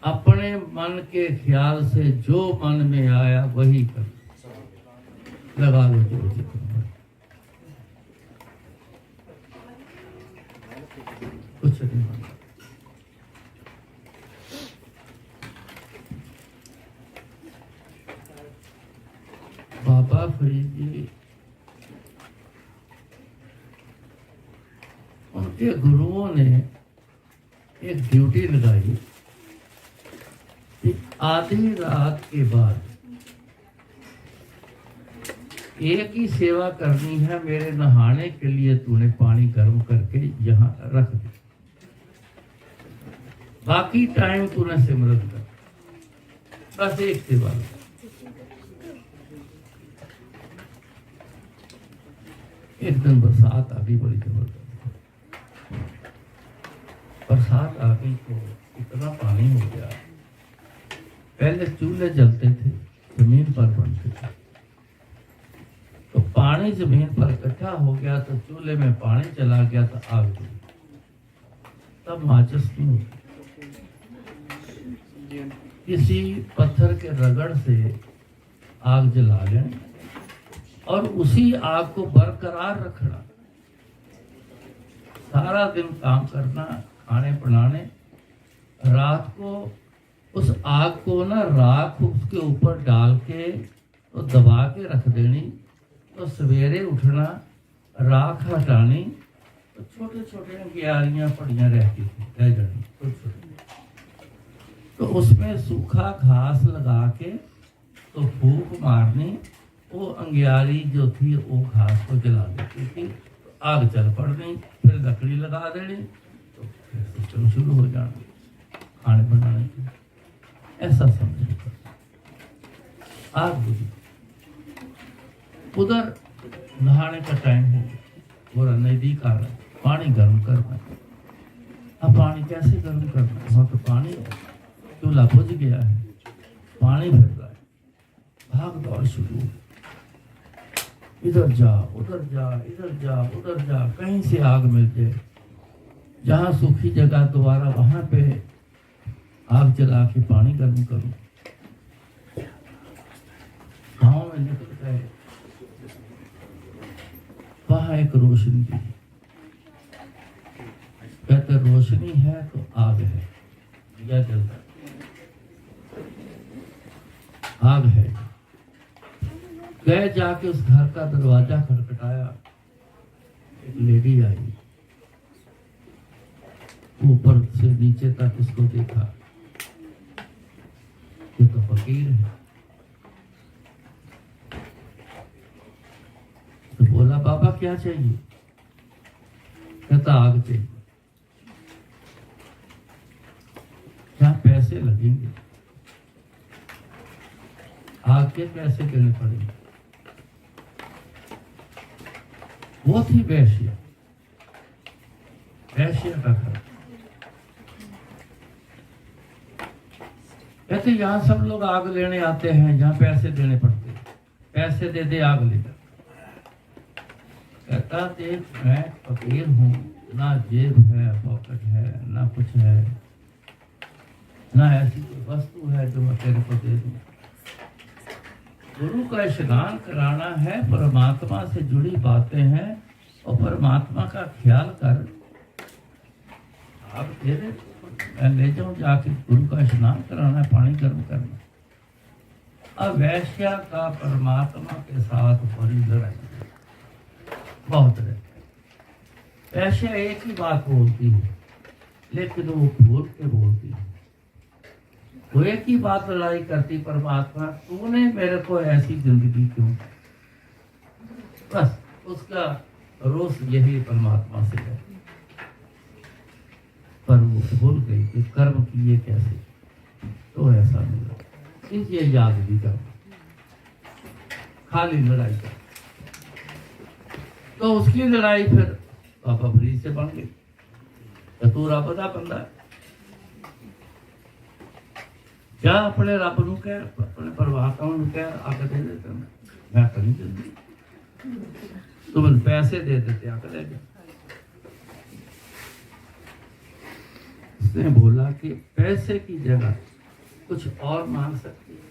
A: अपने मन के ख्याल से जो मन में आया वही कर, लगा लो जो जितना। कुछ नहीं माना। बाबा फरीद जी, उनके गुरुओं ने एक ड्यूटी लगाई कि आधी रात के बाद एक ही सेवा करनी है। मेरे नहाने के लिए तूने पानी गर्म करके यहाँ रख दिया, बाकी टाइम तूने सिमरन कर, बस एक सेवा। एक दिन बरसात आ गई, बड़ी जबरदस्त बरसात आ गई तो इतना पानी हो गया। पहले चूल्हे जलते थे, जमीन पर बनते थे, तो पानी जमीन पर इकट्ठा हो गया तो चूल्हे में पानी चला गया तो आग लगी। तब माचिस नहीं होती, किसी पत्थर के रगड़ से आग जला लें और उसी आग को बरकरार रखना। सारा दिन काम करना, खाने बनाने, रात को उस आग को ना राख उसके ऊपर डाल के तो दबा के रख देनी, तो सवेरे उठना, राख हटानी, तो छोटे छोटे अंगियारियां पड़ियां रहती थी, रह जानी छोटे छोटे। तो उसमें सूखा घास लगा के तो फूंक मारनी, वो अंगियारी जो थी वो घास को जला देती थी, तो आग चल पड़नी, फिर लकड़ी लगा देनी, तो फिर सिस्टम शुरू हो जाना खाने बनाने की। ऐसा समझो, आग बुझी। उधर नहाने का टाइम हो गया, बोरा नजदीक आ रहा है, पानी गर्म करना। अब पानी कैसे गर्म करना, वहाँ तो पानी है, चूल्हा बुझ गया है, पानी फिर रहा है, भाग दौड़ शुरू। इधर जा उधर जा, इधर जा उधर जा, कहीं से आग मिल जाए, जहाँ सूखी जगह दोबारा वहां पे आग जला के पानी गर्म करो। गाँव में निकल गए, वहां एक रोशनी थी, कहते रोशनी है तो आग है, दिया जलता, आग है। गए, जाके उस घर का दरवाजा खटखटाया, एक लेडी आई, ऊपर से नीचे तक उसको देखा, ये तो फकीर है। तो बोला बाबा क्या चाहिए? कहता आग चाहिए। क्या पैसे लगेंगे? आग के पैसे देने पड़ेंगे। वो थी वैश्य, वैश्य का घर। कहते यहाँ सब लोग आग लेने आते हैं, यहाँ पैसे देने पड़ते हैं। पैसे दे दे आग ले। कहता देख मैं फकीर हूँ, ना जेब है, पॉकेट है, ना कुछ है, ना ऐसी कोई वस्तु है जो मैं तेरे को दे दूं। गुरु का स्नान कराना है, परमात्मा से जुड़ी बातें हैं और परमात्मा का ख्याल कर। आप दे दे, मैं ले जाऊं जाके, गुरु का स्नान कराना है, पानी गर्म करना। अब वैश्या का परमात्मा के साथ बड़ी लड़ाई, बहुत रहती। वैश्या एक ही बात बोलती है, लेकिन वो भूल के बोलती है। वो एक ही बात लड़ाई करती, परमात्मा तूने मेरे को ऐसी जिंदगी क्यों? बस उसका रोष यही परमात्मा से है। पर वो भूल गई कि कर्म किए कैसे, तो ऐसा मिला। इसलिए याद भी कर, खाली लड़ाई कर। तो उसकी लड़ाई फिर पापा फरीद से बन गई। चतुरा बदा बंदा क्या अपने रब नूं कह, अपने परमात्मा नूं कह, आके दे देते मैं तो नहीं देती। तुम पैसे दे देते, आके दे दे। उसने बोला कि पैसे की जगह कुछ और मांग सकती है।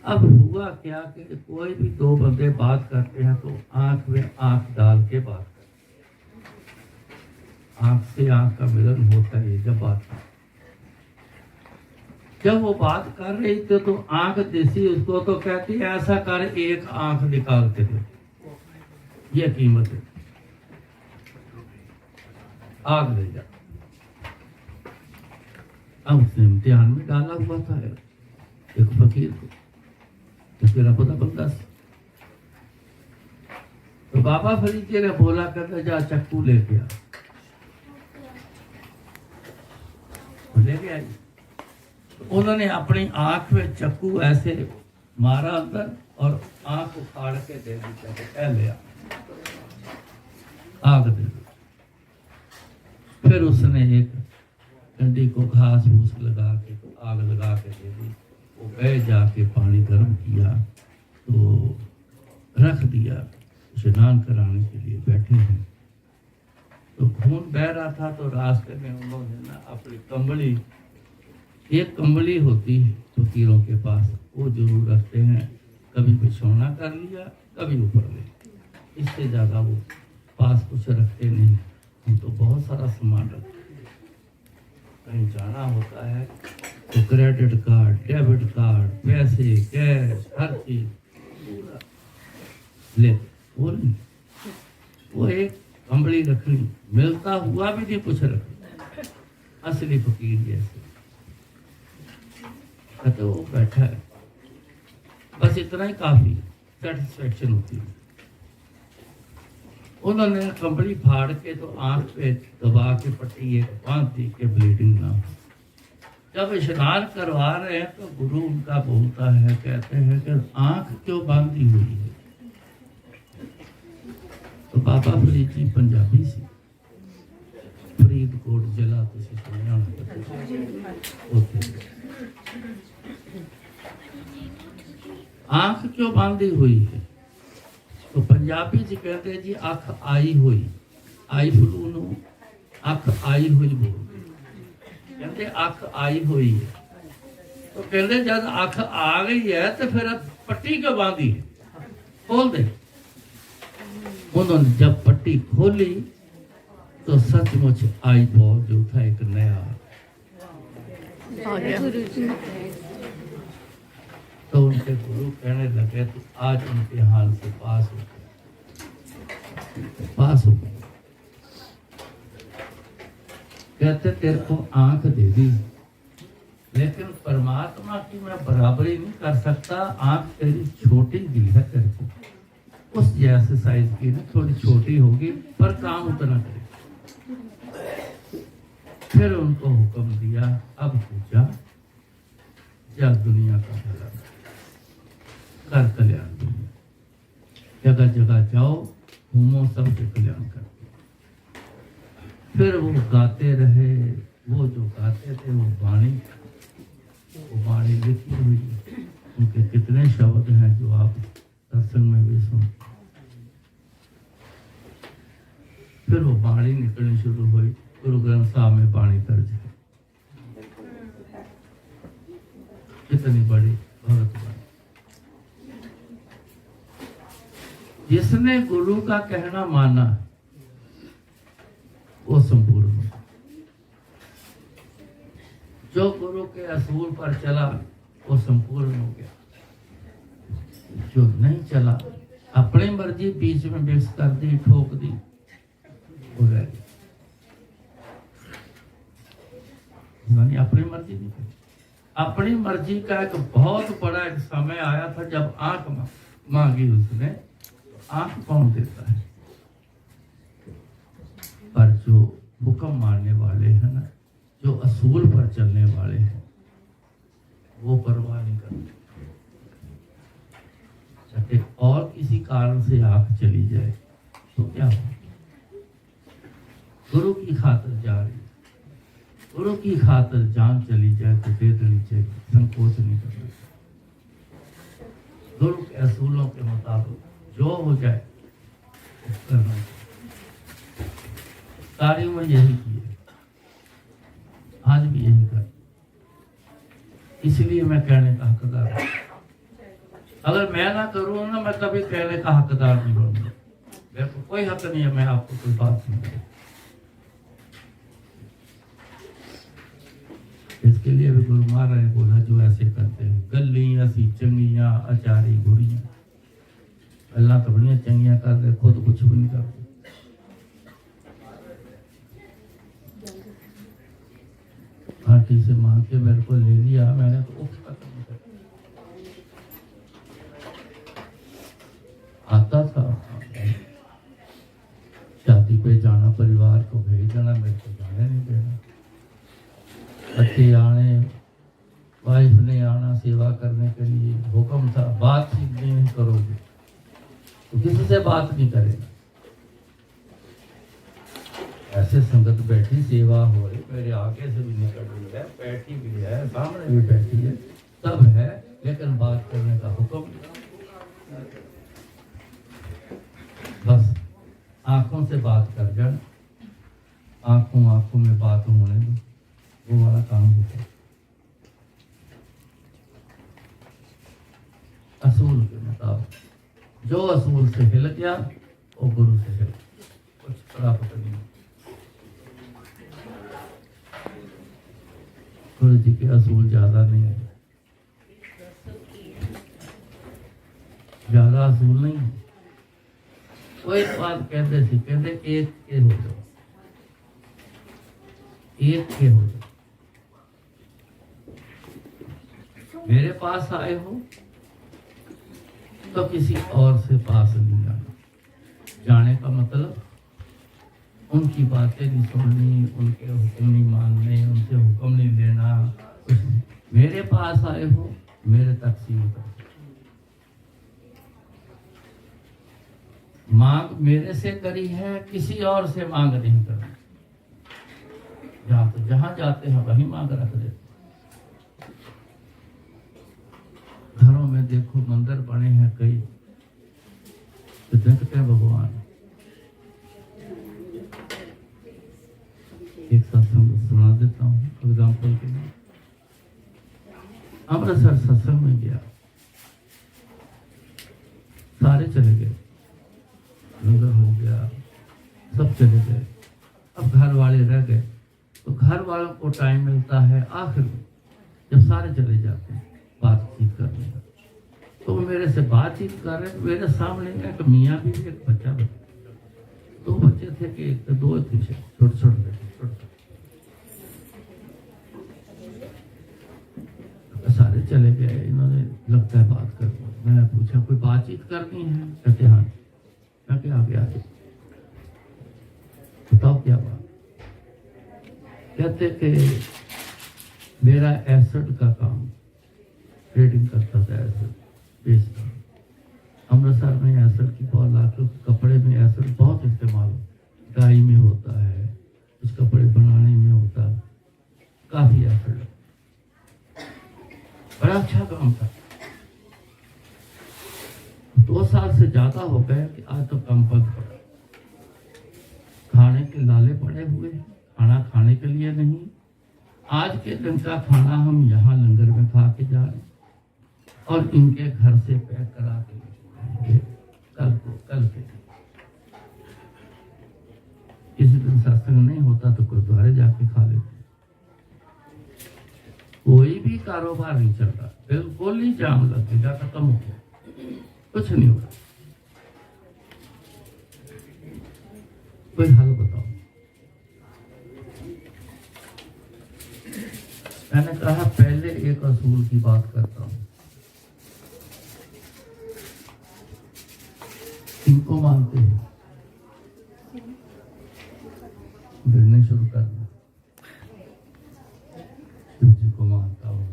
A: अब हुआ क्या कि कोई भी दो बंदे बात करते हैं तो आंख में आंख डाल के बात करते हैं। आंख से आंख का मिलन होता है जब बात करते। जब वो बात कर रही थी तो आंख दिसी उसको, तो कहती ऐसा कर, एक आंख निकाल के दे, ये कीमत है, आग ले जा। अब उसने इम्तिहान में डाला हुआ था एक फकीर को, उसके रब का बंदा से। तो बाबा फरीद जी ने बोला करता जा चक्कू लेके आ। लेके आई। उन्होंने अपनी आंख में चक्कू ऐसे मारा अंदर और आंख उखाड़ के दे दी, कहते ले आ, आग दे दी। फिर उसने एक डंडी को घास फूस लगा के आग लगा के दे दी। वो गए जाके पानी गर्म किया तो रख दिया, स्नान कराने के लिए बैठे हैं। तो खून बह रहा था तो रास्ते में उन्होंने ना अपनी कंबली, एक कंबली होती है फकीरों के पास, वो जरूर रखते हैं, कभी बिछौना कर लिया, कभी ऊपर ले, इससे ज़्यादा वो पास कुछ रखते नहीं। हम तो बहुत सारा सामान रखते हैं, कहीं जाना होता है तो क्रेडिट कार्ड, डेबिट कार्ड, पैसे, कैश, हर चीज पूरा ले। वो नहीं, वो एक कंबली रखनी, मिलता हुआ भी नहीं कुछ रखना, असली फकीर जैसे। तो वो बैठा है, बस इतना ही काफी सेटिस्फेक्शन होती है। उन्होंने कंबली फाड़ के तो आंख पे दबा के पट्टी एक बांध दी के ब्लीडिंग ना हो। जब स्नान करवा रहे हैं तो गुरु उनका बोलता है, कहते हैं कि आंख क्यों बांधी हुई है? तो बाबा फरीद जी पंजाबी से, फरीदकोट जिला तुसी सुनिया होना, आंख क्यों बांधी हुई है? तो पंजाबी जी कहते हैं जी अख आई हुई, आई फ्लू नू अख आई हुई बोलते, कहते अख आई हुई है। तो कहते जब अख आ गई है तो फिर पट्टी क्यों बांधी है? खोल दे। उन्होंने जब पट्टी खोली तो सचमुच आई बहुत जो था एक नया तो उनके गुरु कहने लगे तो आज उनके हाल से पास हो गए। कहते तेरे को आंख दे दी, लेकिन परमात्मा की मैं बराबरी नहीं कर सकता, आंख तेरी छोटी दी है तेरे को, उस जैसे साइज की ना, थोड़ी छोटी होगी पर काम उतना करेगी। फिर उनको हुक्म दिया, अब पूछा जग दुनिया का भला कर कल्याण दुनिया, जगह जगह जाओ, घूमो, सबके कल्याण कर। फिर वो गाते रहे, वो जो गाते थे वो वाणी लिखी हुई है, उनके कितने शब्द हैं जो आप सत्संग में भी सुनते। फिर वो वाणी निकलनी शुरू हुई, गुरु ग्रंथ साहब में वाणी दर्ज है, कितनी बड़ी भगत वाणी। जिसने गुरु का कहना माना वो संपूर्ण हो, जो गुरु के असूल पर चला वो संपूर्ण हो गया, जो नहीं चला अपनी मर्जी बीच में मिक्स कर दी, ठोक दी, वो रह गया। यानी अपनी मर्जी नहीं की, अपनी मर्जी का एक बहुत बड़ा एक समय आया था जब आंख मांगी उसने, आंख कौन देता है? पर जो हुक्म मानने वाले हैं ना, जो असूल पर चलने वाले हैं, वो परवाह नहीं करते। चाहे और किसी कारण से आंख चली जाए तो क्या हो, गुरु की खातिर जा रही, गुरु की खातिर जान चली जाए तो दे देनी चाहिए, संकोच नहीं करना। गुरु के असूलों के मुताबिक जो हो जाए वो करना चाहिए। कार्यों में यही किया, आज भी यही कर, इसलिए मैं कहने का हकदार हूं। अगर मैं ना करूँ ना, मैं कभी कहने का हकदार नहीं बनूंगा। मेरे को कोई हक नहीं है मैं आपको कोई बात नहीं करूं। इसके लिए भी गुरु महाराज ने बोला जो ऐसे करते हैं, गली ऐसी चंगियां अचारी बुरियां, अल्लाह तो बढ़िया चंगियां कर दे, खुद कुछ भी नहीं करते। आंटी से मांग के मेरे को ले लिया, मैंने तो आता था शादी पे जाना, परिवार को भेज देना, मेरे को जाने नहीं देना। बच्चे आने, वाइफ ने आना सेवा करने के लिए, हुक्म था बातचीत नहीं करोगे तो किसी से बात नहीं करेगा। ऐसे संगत बैठी, सेवा हो रही, मेरे आगे से भी निकल रही है, बैठी भी है, सामने भी बैठी है, सब है, लेकिन बात करने का हुक्म बस आंखों से बात कर जाना, आंखों में बात होने दो, वो वाला काम होता। असूल के मुताबिक जो असूल से हिल गया वो गुरु से हिल, कुछ प्राप्त नहीं। गुरु जी के असूल ज्यादा नहीं है, ज्यादा असूल नहीं है। कोई बात कहते थे, कहते एक के हो जाओ, एक के हो जाओ। मेरे पास आए हो तो किसी और से पास नहीं जाना। जाने का मतलब उनकी बातें नहीं सुननी, उनके हुक्म नहीं मानने, उनसे हुक्म नहीं लेना, कुछ नहीं। मेरे पास आए हो, मेरे तक सीमित हो। मांग मेरे से करी है, किसी और से मांग नहीं करनी। जहां जाते हैं वहीं मांग रख देते। घरों में देखो मंदिर बने हैं कई, तो देखते हैं भगवान। एक सत्संग सुना देता हूँ एग्जाम्पल के लिए। अमृतसर सत्संग में गया, सारे चले गए, लंगर हो गया, सब चले गए। अब घर वाले रह गए, तो घर वालों को टाइम मिलता है आखिर में, जब सारे चले जाते हैं बातचीत करने का। तो मेरे से बातचीत कर रहे, मेरे सामने एक मियाँ भी, एक बच्चा भी, दो बच्चे थे कि एक दो थे, छोटे छोटे बेटे, छोटे। चले गए। इन्होंने लगता है बात करनी। मैंने पूछा कोई बातचीत करनी है? कहते हाँ। मैं क्या आगे आगे बताओ क्या बात? कहते कि मेरा एसिड का काम, ट्रेडिंग करता था, एसिड बेचता। अमृतसर में एसिड की बहुत लाख, कपड़े में एसिड बहुत इस्तेमाल होता, डाई में होता है, कुछ कपड़े बनाने में होता है, काफी एसिड। बड़ा अच्छा काम था। 2 साल से ज्यादा हो गए कि आज तो काम बंद पड़ा। खाने के लाले पड़े हुए, खाना खाने के लिए नहीं। आज के दिन का खाना हम यहाँ लंगर में खा के जा रहे हैं और इनके घर से पैक करा के कल के किसी दिन सत्संग नहीं होता तो गुरुद्वारे जाके खा लेते। कोई भी कारोबार नहीं चल रहा, बिल्कुल ही जाम लगेगा, खत्म हो गया, कुछ नहीं हो रहा। कोई हल बताओ। मैंने कहा पहले एक असूल की बात करता हूं। इनको मानते हैं, गिरने शुरू कर दिया। शिव जी को मानता हूँ,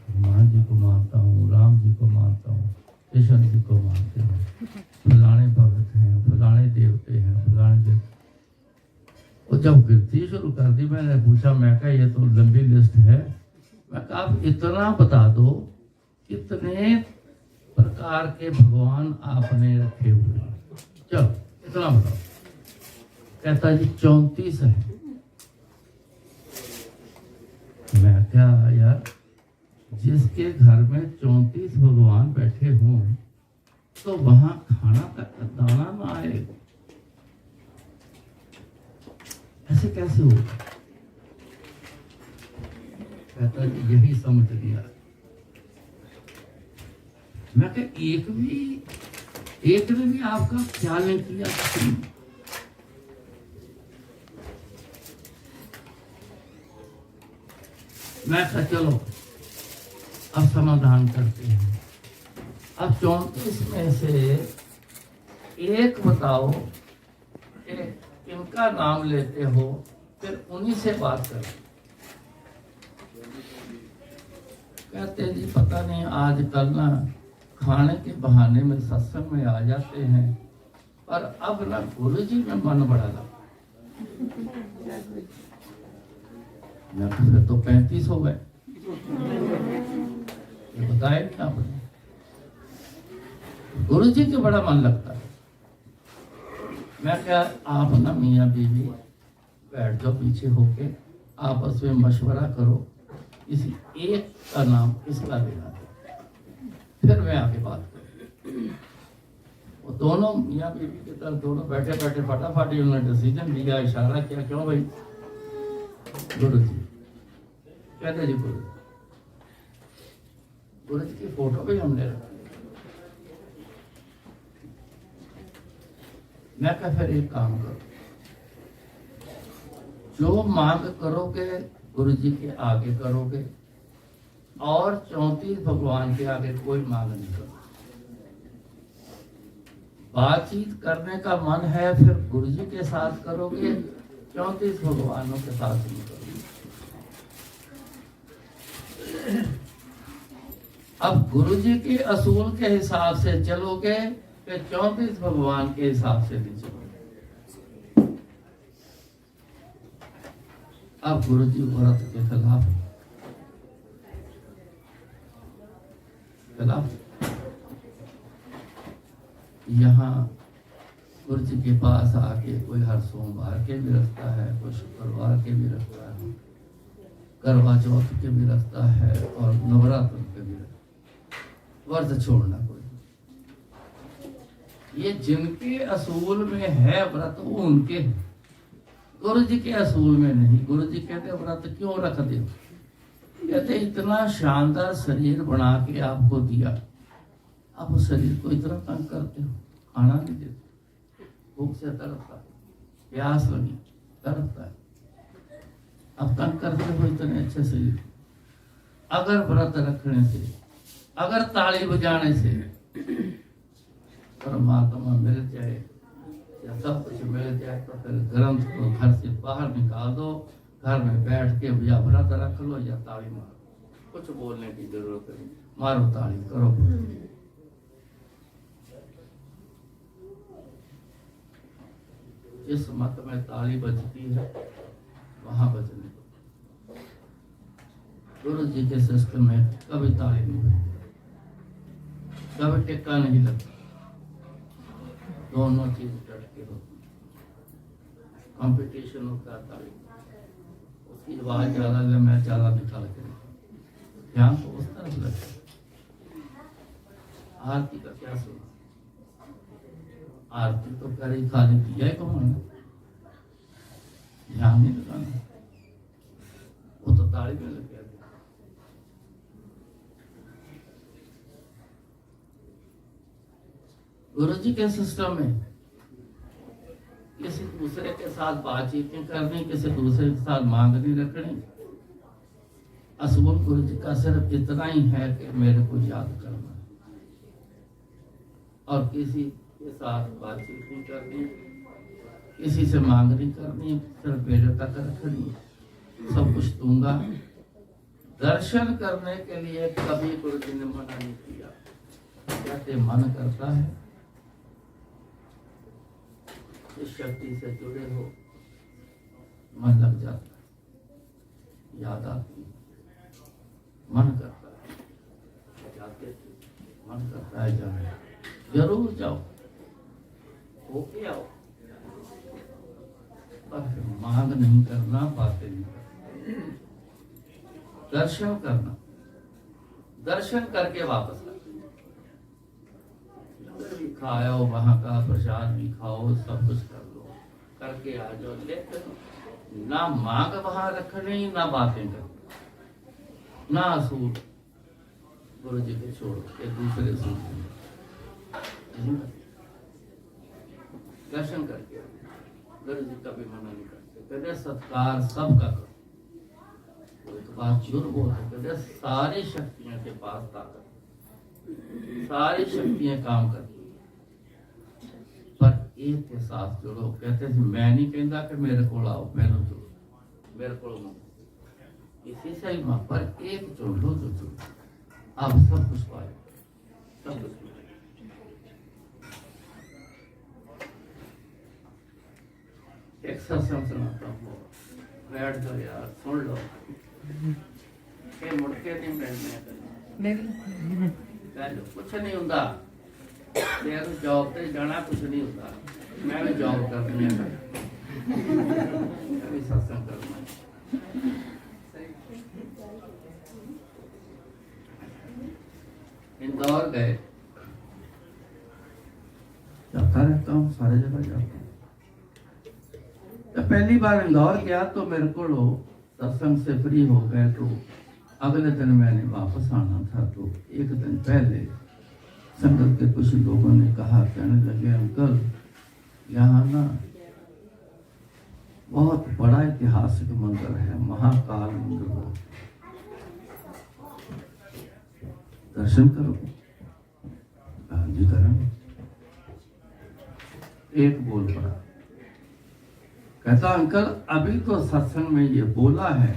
A: हनुमान जी को मानता हूँ, राम जी को मानता हूँ, कृष्ण जी को मानते हैं, फलाने भगत हैं, फलाने देवते हैं, फलाने देवते। और जब गिनती शुरू कर दी, मैंने पूछा, मैं कहा ये तो लंबी लिस्ट है। मैं कहा आप इतना बता दो कितने प्रकार के भगवान आपने रखे हुए हैं, चलो इतना बताओ। कहता जी 34 है। मैं क्या यार, जिसके घर में 34 भगवान बैठे हों तो वहां खाना का दाना ना आए, ऐसे कैसे होगा? कहता जी यही समझ लिया। मैं कहा एक ने भी आपका ख्याल नहीं किया। मैं कहा चलो अब समाधान करते हैं। अब 34 में से एक बताओ कि किनका नाम लेते हो, फिर उन्हीं से बात करो। कहते जी पता नहीं आजकल ना खाने के बहाने में सत्संग में आ जाते हैं, पर अब ना गुरु जी में मन बड़ा लगा। फिर तो 35 हो गए। ये बताए क्या आपने? गुरु जी के बड़ा मन लगता है। मैं क्या, आप ना मियाँ बीवी बैठ जाओ पीछे होके, आपस में मशवरा करो, किसी एक का नाम किसका लेना, फिर मैं आगे बात करूं। वो दोनों मियाँ बीवी के तरफ दोनों बैठे बैठे फटाफट उन्होंने डिसीजन दिया, इशारा किया, क्यों भाई? गुरु जी कहते जी गुरु जी की फोटो भी हमने रखी। मैं कहा फिर एक काम करो, जो मांग करोगे गुरु जी के आगे करोगे, और 34 भगवान के आगे कोई मांग नहीं करो। बातचीत करने का मन है फिर गुरु जी के साथ करोगे, 34 भगवानों के साथ नहीं करोगे। अब गुरु जी के असूल के हिसाब से चलोगे, फिर 34 भगवान के हिसाब से नहीं चलोगे। अब गुरु जी व्रत के खिलाफ यहाँ गुरु जी के पास आके कोई हर सोमवार के भी रखता है, कोई शुक्रवार के भी रखता है, करवा चौथ के भी रखता है, और नवरात्र के भी रखता है। व्रत छोड़ना कोई, ये जिनके असूल में है व्रत वो उनके, गुरु जी के असूल में नहीं। गुरु जी कहते व्रत क्यों रख दे? कहते इतना शानदार शरीर बना के आपको दिया, आप उस शरीर को इतना तंग करते हो, खाना नहीं देते, भूख से तड़पता है, प्यास लगी तड़पता है, अब तंग करते हो इतने अच्छे शरीर। अगर व्रत रखने से अगर ताली बजाने से परमात्मा मिल जाए या सब कुछ मिल जाए तो फिर ग्रंथ को घर से बाहर निकाल दो, घर में बैठ के या व्रत रख लो या ताली मारो, कुछ बोलने की जरूरत नहीं, मारो ताली करो। जिस मत में ताली बजती है वहां बजने दो। गुरु जी के सिस्टम में कभी ताली नहीं बजती, कभी टिक्का नहीं लगता, दोनों चीज डट के होती। कंपटीशन होता है ताली, उसकी आवाज ज्यादा है, मैं ज्यादा निकाल के ध्यान तो उस तरफ लगे। आरती का क्या सुना? आरती तो करी खाली किया कौन, ध्यान नहीं लगाना, वो तो ताली में लग गया। गुरु जी के सिस्टम में किसी दूसरे के साथ बातचीत नहीं करनी, किसी दूसरे के साथ मांग नहीं रखनी। असूल गुरु जी का सिर्फ इतना ही है कि मेरे को याद करना और किसी के साथ बातचीत नहीं करनी, किसी से मांग नहीं करनी, सिर्फ मेरे तक रखनी। सब कुछ दूंगा। दर्शन करने के लिए कभी गुरु जी ने मना नहीं किया। कहते मन करता है, इस शक्ति से जुड़े हो, मन लग जाता है, याद आती है, मन करता है, जाते मन करता है जाने, जरूर जाओ, होके आओ, पर मांग नहीं करना, बातें नहीं करना, दर्शन करना, दर्शन करके वापस आना। भी खाओ, वहां का प्रसाद भी खाओ, सब कुछ कर लो, करके आ जाओ। लेकिन ना मांग वहां रखनी, ना बातें करनी, ना असूल गुरु जी के छोड़ो, एक दूसरे असूल दर्शन करके गुरु जी कभी मना नहीं करते। कहते सत्कार सबका करो। एक बात जरूर बोलते, कहते सारी शक्तियों के पास ताकत, सारी शक्तियां काम करती, पर एक के साथ जुड़ो। कहते मैं नहीं कहता कि मेरे को आओ, मेरे जुड़ो, मेरे को इसी से ही मां, पर एक जुड़ लो जो जुड़ो, आप सब कुछ पाए, सब कुछ। एक सत्संग सुनाता हूँ, बैठ जाओ यार, सुन लो, के मुड़के नहीं बैठने, कुछ नहीं होता, तेरे जॉब पे जाना कुछ नहीं होता, मैं भी जॉब करनी है, मैं भी सत्संग करना है। इंदौर गए, जाता रहता हूँ, सारे जगह जाता हूँ। जब पहली बार इंदौर गया तो मेरे को सत्संग से फ्री हो गए, तो अगले दिन मैंने वापस आना था। तो एक दिन पहले संगत के कुछ लोगों ने कहा, कहने लगे अंकल यहाँ ना बहुत बड़ा ऐतिहासिक मंदिर है, महाकाल मंदिर, दर्शन करो। जी करेंगे। एक बोल पड़ा, कहता अंकल अभी तो सत्संग में ये बोला है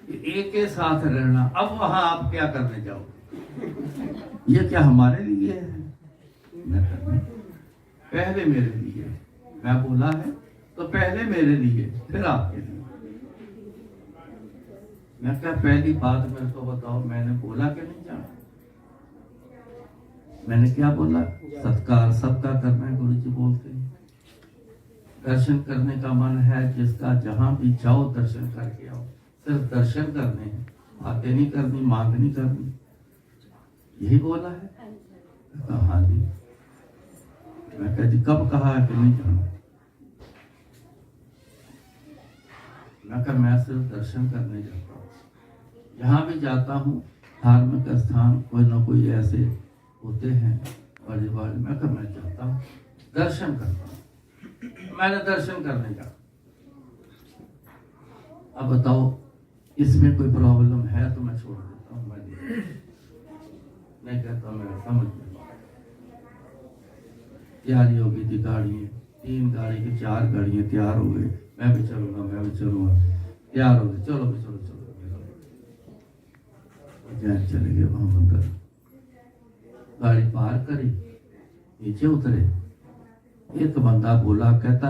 A: कि एक के साथ रहना, अब वहां आप क्या करने जाओगे? ये क्या हमारे लिए है? पहले मेरे लिए, मैं बोला है तो पहले मेरे लिए, फिर आपके लिए। मैं क्या पहली बात मेरे को बताओ, मैंने बोला कि नहीं जाना? मैंने क्या बोला? सत्कार सबका करना है, गुरु जी बोलते हैं। दर्शन करने का मन है जिसका, जहां भी जाओ दर्शन करके आओ। सिर्फ दर्शन करने हैं, बातें नहीं करनी, मांग नहीं करनी, यही बोला है। हाँ जी। मैं कह जी कब कहा है कि नहीं जाना? मैं कहा मैं सिर्फ दर्शन करने जाता हूँ। जहाँ भी जाता हूँ धार्मिक स्थान कोई ना कोई ऐसे होते हैं बड़े बड़े, मैं कहा मैं जाता हूँ दर्शन करता हूँ, मैंने दर्शन करने जाता। अब बताओ इसमें कोई प्रॉब्लम है तो मैं छोड़ देता हूँ, मैं मैं कहता मैं समझ नहीं पाया। तैयारी हो गई थी, गाड़ी 3 गाड़ी की 4 गाड़ियाँ तैयार हो गई, मैं भी चलूँगा, तैयार हो गए, चलो भी चलो। जैन चले गए वहाँ मंदिर, गाड़ी पार करी, नीचे उतरे, एक बंदा बोला, कहता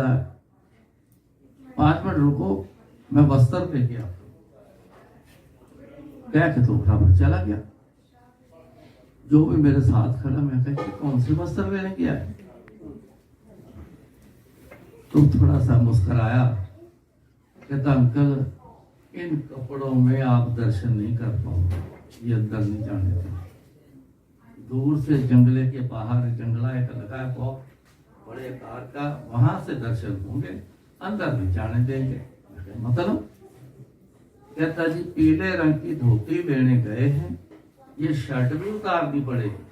A: 5 मिनट रुको, मैं वस्त्र लेके आता हूँ। कह के तो बराबर चला गया। जो भी मेरे साथ खड़ा, मैं कहा कौन से वस्त्र लेने गया है? तो थोड़ा सा मुस्कुराया, कहता अंकल इन कपड़ों में आप दर्शन नहीं कर पाओगे, ये अंदर नहीं जाने देंगे। दूर से जंगले के बाहर जंगला एक लगा है बहुत बड़े आकार का, वहां से दर्शन होंगे, अंदर नहीं जाने देंगे। मतलब कहता जी पीले रंग की धोती लेने गए हैं, ये शर्ट भी उतारनी पड़ेगी,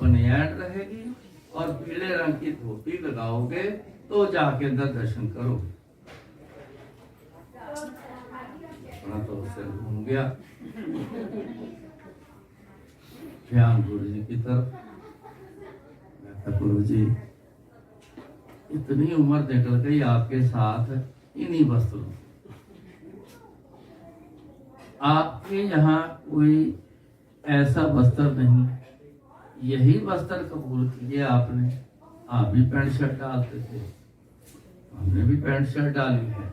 A: बनियान रहेगी और पीले रंग की धोती लगाओगे तो जाके अंदर दर्शन करोगे। तो उससे घूम गया ध्यान गुरु जी की तरफ। गुरु जी इतनी उम्र निकल गई आपके साथ इन्हीं वस्त्रों, आपके यहाँ कोई ऐसा वस्त्र नहीं, यही वस्त्र कबूल किए आपने। आप भी पैंट शर्ट डालते थे, हमने भी पैंट शर्ट डाली है।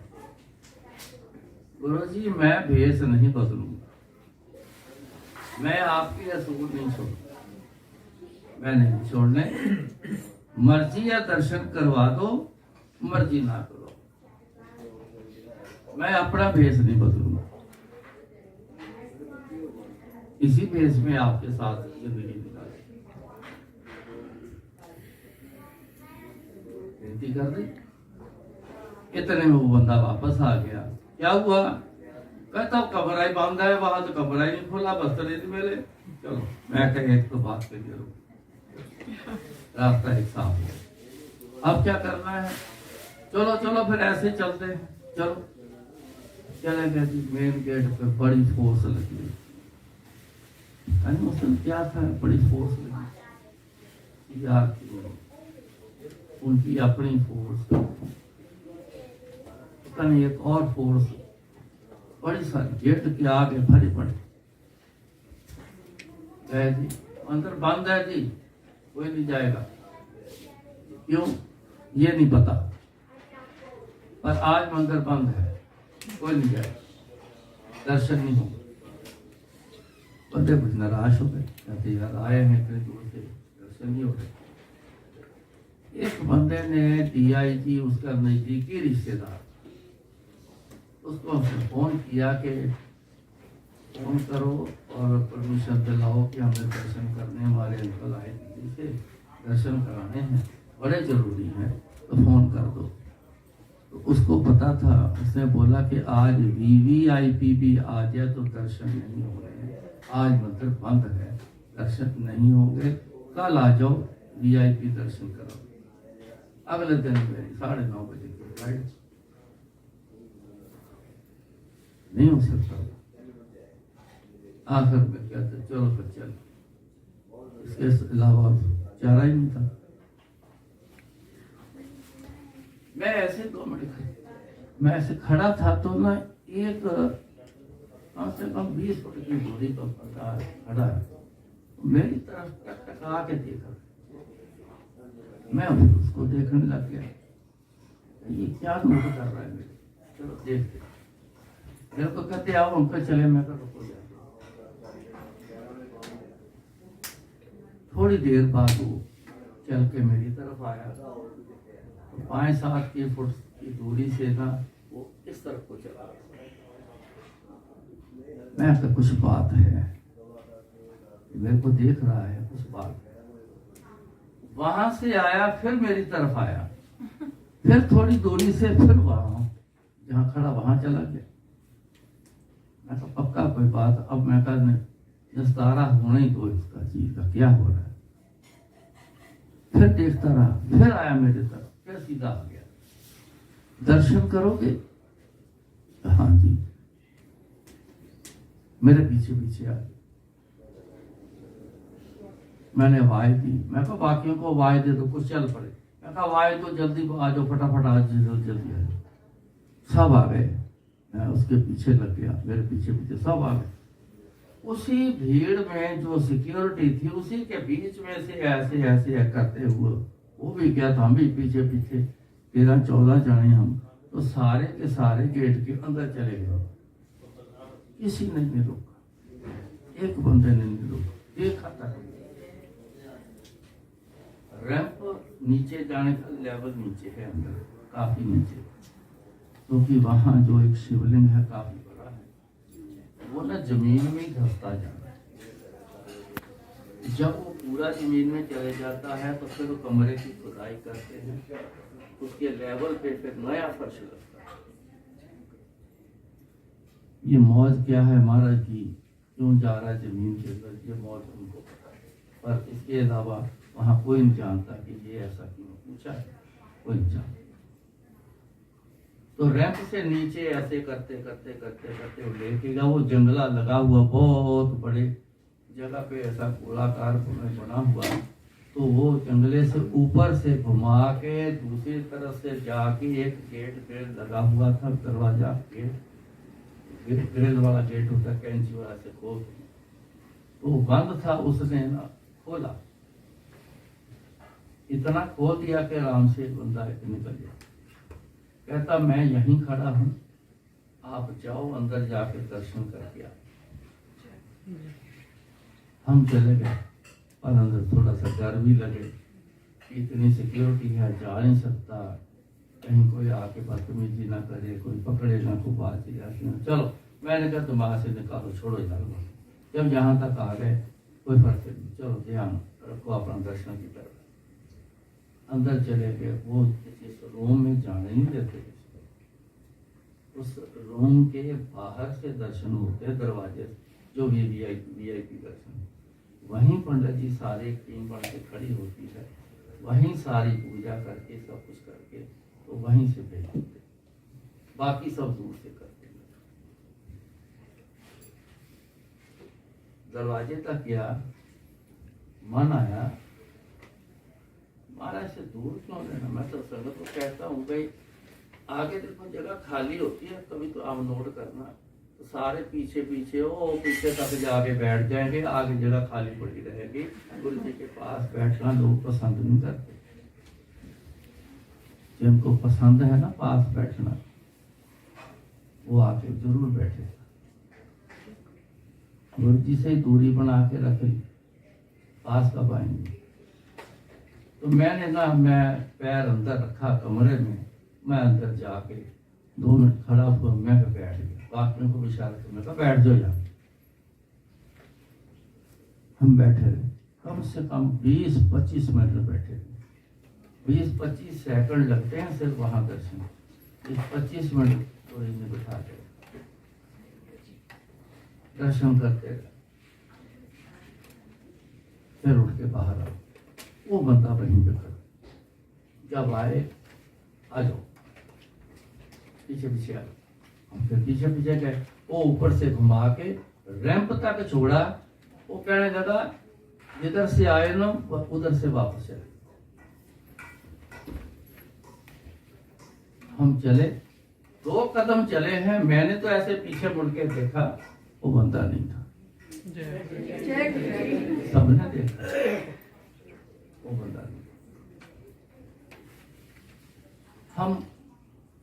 A: गुरु जी मैं भेष नहीं बदलूंगा, मैं आपके असूल नहीं छोड़ूंगा, मैं नहीं छोड़ने। मर्जी या दर्शन करवा दो, मर्जी ना करो, मैं अपना भेष नहीं बदलूंगा। इसी भेष में आपके साथ जिंदगी निकाली, विनती कर दी। इतने में वो बंदा वापस आ गया। क्या हुआ? कहता कमरा ही बांधा है, वहां तो कमरा ही नहीं खोला, वस्त्र नहीं मिले। चलो मैं कह एक तो बात करिए, रास्ता एक साफ हो, अब क्या करना है? चलो फिर ऐसे चलते हैं। चलो चले गए जी। मेन गेट पे बड़ी फोर्स लगी, उसमें क्या था, बड़ी फोर्स लगी यार, उनकी अपनी फोर्स, एक और फोर्स बड़ी सारी गेट के आगे भरी पड़ी है जी। अंदर बंद है जी, कोई नहीं जाएगा। क्यों ये नहीं पता, पर आज मंदिर बंद है, कोई नहीं जाएगा, दर्शन नहीं होगा। बंदे कुछ नाराज हो गए, कहते यार आए हैं इतने दूर से, दर्शन नहीं हो रहे। एक बंदे ने DIG, उसका नजदीकी रिश्तेदार, उसको फोन किया कि फोन करो और परमिशन दिलाओ कि हमें दर्शन करने, हमारे अंकल आए दिल्ली से, दर्शन कराने हैं, बड़े जरूरी हैं, तो फोन कर दो। तो उसको पता था, उसने बोला कि आज VVIP भी आ जाए तो दर्शन नहीं हो रहे हैं, आज मंदिर बंद है, दर्शन नहीं होंगे, कल आ जाओ VIP दर्शन करो। अगले दिन मेरी 9:30 बजे की फ्लाइट, नहीं हो सकता। आखिर में कहते चलो फिर चल, इसके अलावा चारा ही नहीं था। मैं ऐसे 2 मिनट मैं ऐसे खड़ा था तो ना, एक कम से कम 20 फुट की दूरी पर खड़ा है, मेरी तरफ टकटका के देखा, मैं उसको देखने लग गया, ये क्या नोट कर रहा है मेरे। चलो देखते, मेरे को कहते आओ हमको चले, मैं रुको। थोड़ी देर बाद वो चल के मेरी तरफ आया, तो 5-7 फुट की दूरी से ना वो इस तरफ को चला। मैं तो कुछ बात है, मेरे को देख रहा है, कुछ बात है। वहां से आया, फिर मेरी तरफ आया, फिर थोड़ी दूरी से फिर वहां जहाँ खड़ा वहां चला गया। मैं तो पक्का कोई बात, अब मैं कहा निस्तारा होने ही दो इसका, चीज का क्या हो रहा है। फिर देखता रहा, फिर आया मेरे तरफ, फिर सीधा आ गया। दर्शन करोगे? हाँ जी। मेरे पीछे पीछे आ गया। मैंने आवाज दी, मैं कहा बाकियों को आवाज दे दो, कुछ चल पड़े। मैं कहा आवाज तो जल्दी आ जाओ, फटाफट आ जाओ, जल्दी आ जाओ। सब आ गए, मैं उसके पीछे लग गया, मेरे पीछे पीछे सब आ गए। उसी भीड़ में जो सिक्योरिटी थी उसी के बीच में से ऐसे ऐसे करते हुए वो भी गया था, हम भी पीछे पीछे 13-14 जाने हम, तो सारे के सारे गेट के अंदर चले गए। किसी ने नहीं रोका, एक बंदे ने नहीं रोका, देखा था। रैंप नीचे जाने का लेवल नीचे है, अंदर काफी नीचे, क्योंकि वहां जो एक शिवलिंग है काफी बड़ा है, वो ना जमीन में ही धंसता जा रहा है। जब वो पूरा जमीन में चले जाता है तो फिर वो कमरे की खुदाई करते हैं, उसके लेवल पे फिर नया फर्श लगता है। ये मौज क्या है महाराज जी, क्यों जा रहा है जमीन के अंदर, ये मौज उनको पता है, पर इसके अलावा वहां कोई नहीं जानता कि ये ऐसा क्यों पूछा है, कोई नहीं जानता। तो रैंप से नीचे ऐसे करते करते करते करते वो लेके गया। वो जंगला लगा हुआ बहुत बड़े जगह पे ऐसा गोलाकार बना हुआ, तो वो जंगले से ऊपर से घुमा के दूसरी तरफ से जाके एक गेट लगा हुआ था, दरवाजा ग्रिल वाला गेट होता है, कैंची वाला से खोल, तो बंद था, उसने ना खोला, इतना खोल दिया कि आराम से बंदा निकल गया। कहता मैं यहीं खड़ा हूं, आप जाओ अंदर जाके दर्शन करके आओ। हम चले गए, पर अंदर थोड़ा सा डर भी लगे, इतनी सिक्योरिटी है, जा नहीं सकता, कहीं कोई आके बदतमीजी ना करे, कोई पकड़े ना, कोई बात ही। चलो मैंने कहा दिमाग से निकालो, छोड़ो यार। जब यहाँ तक आ गए कोई फर्क नहीं, चलो ध्यान रखो अपना दर्शन की तरफ। अंदर चले गए, वो जिस रूम में जाने नहीं देते, उस रूम के बाहर से दर्शन होते हैं, दरवाजे जो वीआईपी दर्शन, वहीं पंडित जी सारे टीम बन के खड़ी होती है, वहीं सारी पूजा करके सब कुछ करके तो वहीं से भेज देते, बाकी सब दूर से करते। दरवाजे तक गया, मन आया महाराज से दूर क्यों लेना। मैं तो संगत को कहता हूँ भाई आगे देखो जगह खाली होती है, कभी तो आप नोट करना, तो सारे पीछे पीछे वो पीछे तक जाके बैठ जाएंगे, आगे जगह खाली पड़ी रहेगी। गुरु जी के पास बैठना लोग पसंद नहीं करते, जिनको पसंद है ना पास बैठना, वो आके जरूर बैठे। गुरु जी से दूरी बना के रख ली, पास कब आएंगे। तो मैंने ना, मैं पैर अंदर रखा कमरे में, मैं अंदर जाके 2 मिनट खड़ा हुआ, मैं बैठ गया, बाकियों को इशारा किया, मैं कहा बैठ जाओ यार। हम बैठे रहे, कम से कम 20-25 मिनट बैठे रहे। 20-25 सेकंड लगते हैं सिर्फ वहां दर्शन, 20-25 मिनट तो इन्हें बिठा के दर्शन करते रहे। फिर उठ के बाहर आओ, वो बंदा वहीं पे खड़ा, जब आए आ जाओ, पीछे पीछे आ, हम फिर पीछे पीछे गए। वो ऊपर से घुमा के रैंप तक छोड़ा, वो कहने लगा जिधर से आए ना उधर से वापस चले। हम चले, 2 कदम चले हैं, मैंने तो ऐसे पीछे मुड़ के देखा, वो बंदा नहीं था, सबने देखा, वो बंदा नहीं। हम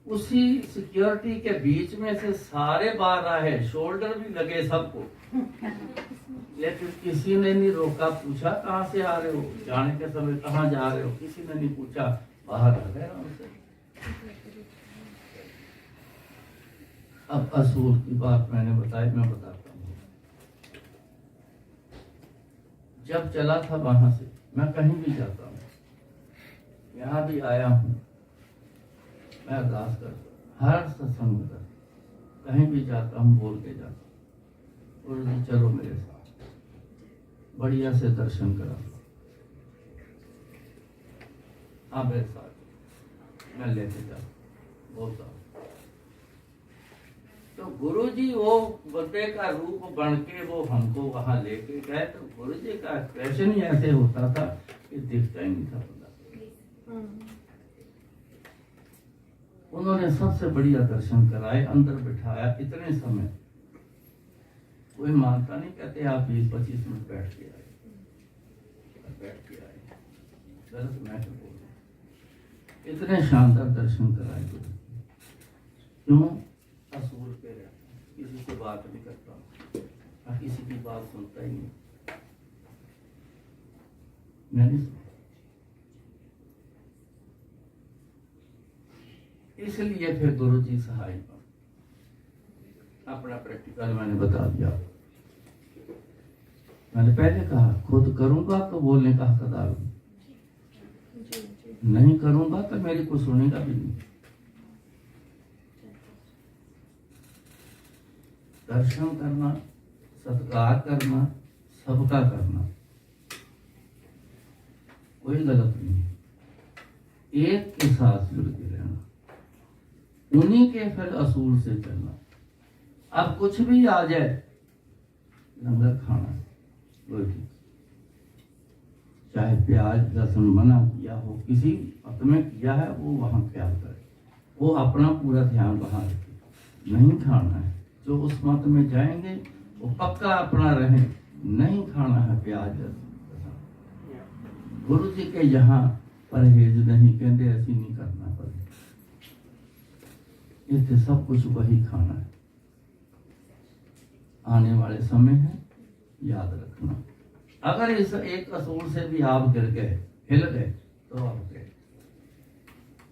A: उसी सिक्योरिटी के बीच में से सारे बाहर आए, शोल्डर भी लगे सबको, लेकिन किसी ने नहीं रोका, पूछा कहाँ से आ रहे हो, जाने के समय कहाँ जा रहे हो, किसी ने नहीं पूछा, बाहर आ गए हमसे। अब असूल की बात मैंने बताई, मैं बताता हूँ। जब चला था वहां से, मैं कहीं भी जाता हूँ, यहाँ भी आया हूँ, मैं अरदास करता, हर सत्संग में करता, कहीं भी जाता हूँ बोल के जाता हूँ, गुरु जी चलो मेरे साथ, बढ़िया से दर्शन करा, हाँ मेरे साथ, मैं लेके जाता बोलता हूँ। तो तो गुरु जी वो बंदे का रूप बन के वो हमको वहां लेके गए, तो गुरु जी का एक्सप्रेशन ही ऐसे होता था कि दिखता ही नहीं था बंदा। उन्होंने सबसे बढ़िया दर्शन कराए, अंदर बिठाया इतने समय। कोई मानता नहीं, कहते आप 20-25 मिनट बैठ के आए, गलत मैं तो बोल रहा। इतने शानदार दर्शन कराए गुरु। क्यों? असूल पे रहता, किसी से बात नहीं करता, किसी की बात सुनता ही नहीं, मैं नहीं सुनता। इसलिए फिर गुरु जी सहाय अपना प्रैक्टिकल मैंने बता दिया। मैंने पहले कहा खुद करूंगा तो बोलने का हकदार हूं, नहीं करूंगा तो मेरी को सुनेगा भी नहीं। दर्शन करना, सत्कार करना, सबका करना कोई गलत नहीं है। एक के साथ जुड़ के रहना, उन्हीं के फिर असूल से चलना। अब कुछ भी आ जाए, लंगर खाना कोई ठीक, चाहे प्याज लहसुन मना किया हो, किसी मत में किया है वो वहां ख्याल करे, वो अपना पूरा ध्यान वहां रखे। नहीं खाना है, जो उस मत में जाएंगे वो पक्का अपना रहे, नहीं खाना है प्याज लहसुन। गुरु जी के यहाँ परहेज नहीं, कहते ऐसी नहीं करना पड़े, इससे सब कुछ वही खाना है। आने वाले समय है, याद रखना। अगर इस एक असूल से भी आप गिर गए, हिल गए, तो आप गए,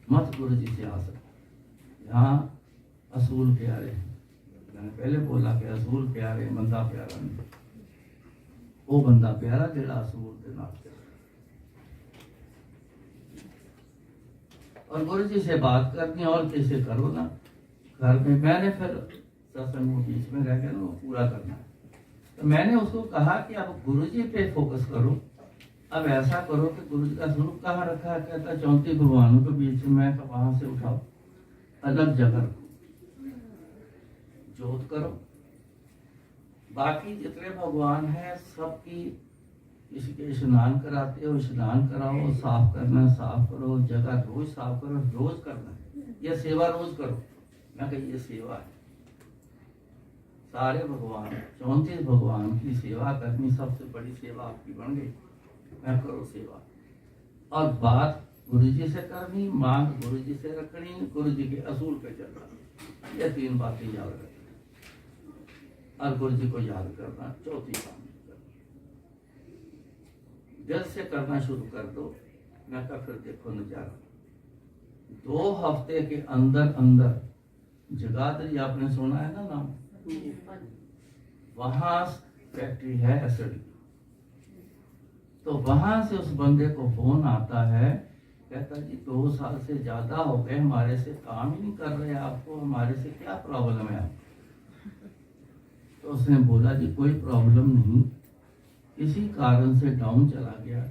A: मत गुरु जी से आ सकते। यहाँ असूल प्यारे हैं, मैंने पहले बोला कि असूल प्यारे, बंदा प्यारा नहीं। वो बंदा प्यारा जेड़ा असूल के नाल चले। और गुरु जी से बात करनी और कैसे करो ना घर में। मैंने फिर सत्संग बीच में रह गया ना, वो पूरा करना है, तो मैंने उसको कहा कि अब गुरु जी पे फोकस करो। अब ऐसा करो कि गुरु जी का स्वरूप कहाँ रखा है, कहता 34 भगवानों के बीच में, वहां से उठाओ, अलग जगह जोत करो। बाकी जितने भगवान हैं सबकी इसके स्नान कराते हो, स्नान कराओ, साफ करना साफ करो, जगह रोज साफ करो, रोज करना, यह सेवा रोज करो। मैं कही ये सेवा है, सारे भगवान 34 भगवान की सेवा करनी सबसे बड़ी सेवा आपकी बन गई। मैं करो सेवा, और बात गुरु जी से करनी, मांग गुरु जी से रखनी, गुरु जी के असूल पे चलना। ये 3 बातें याद रखनी और गुरु जी को याद करना। चौथी काम दिल से करना शुरू कर दो। मैं कहा फिर देखो नजारा, 2 हफ्ते के अंदर अंदर जगाधरी आपने सुना है ना नाम, वहां फैक्ट्री है एसिड की। तो वहां से उस बंदे को फोन आता है, कहता जी 2 साल से ज्यादा हो गए, हमारे से काम ही नहीं कर रहे, आपको हमारे से क्या प्रॉब्लम है आपको? तो उसने बोला जी कोई प्रॉब्लम नहीं, किसी कारण से डाउन चला गया,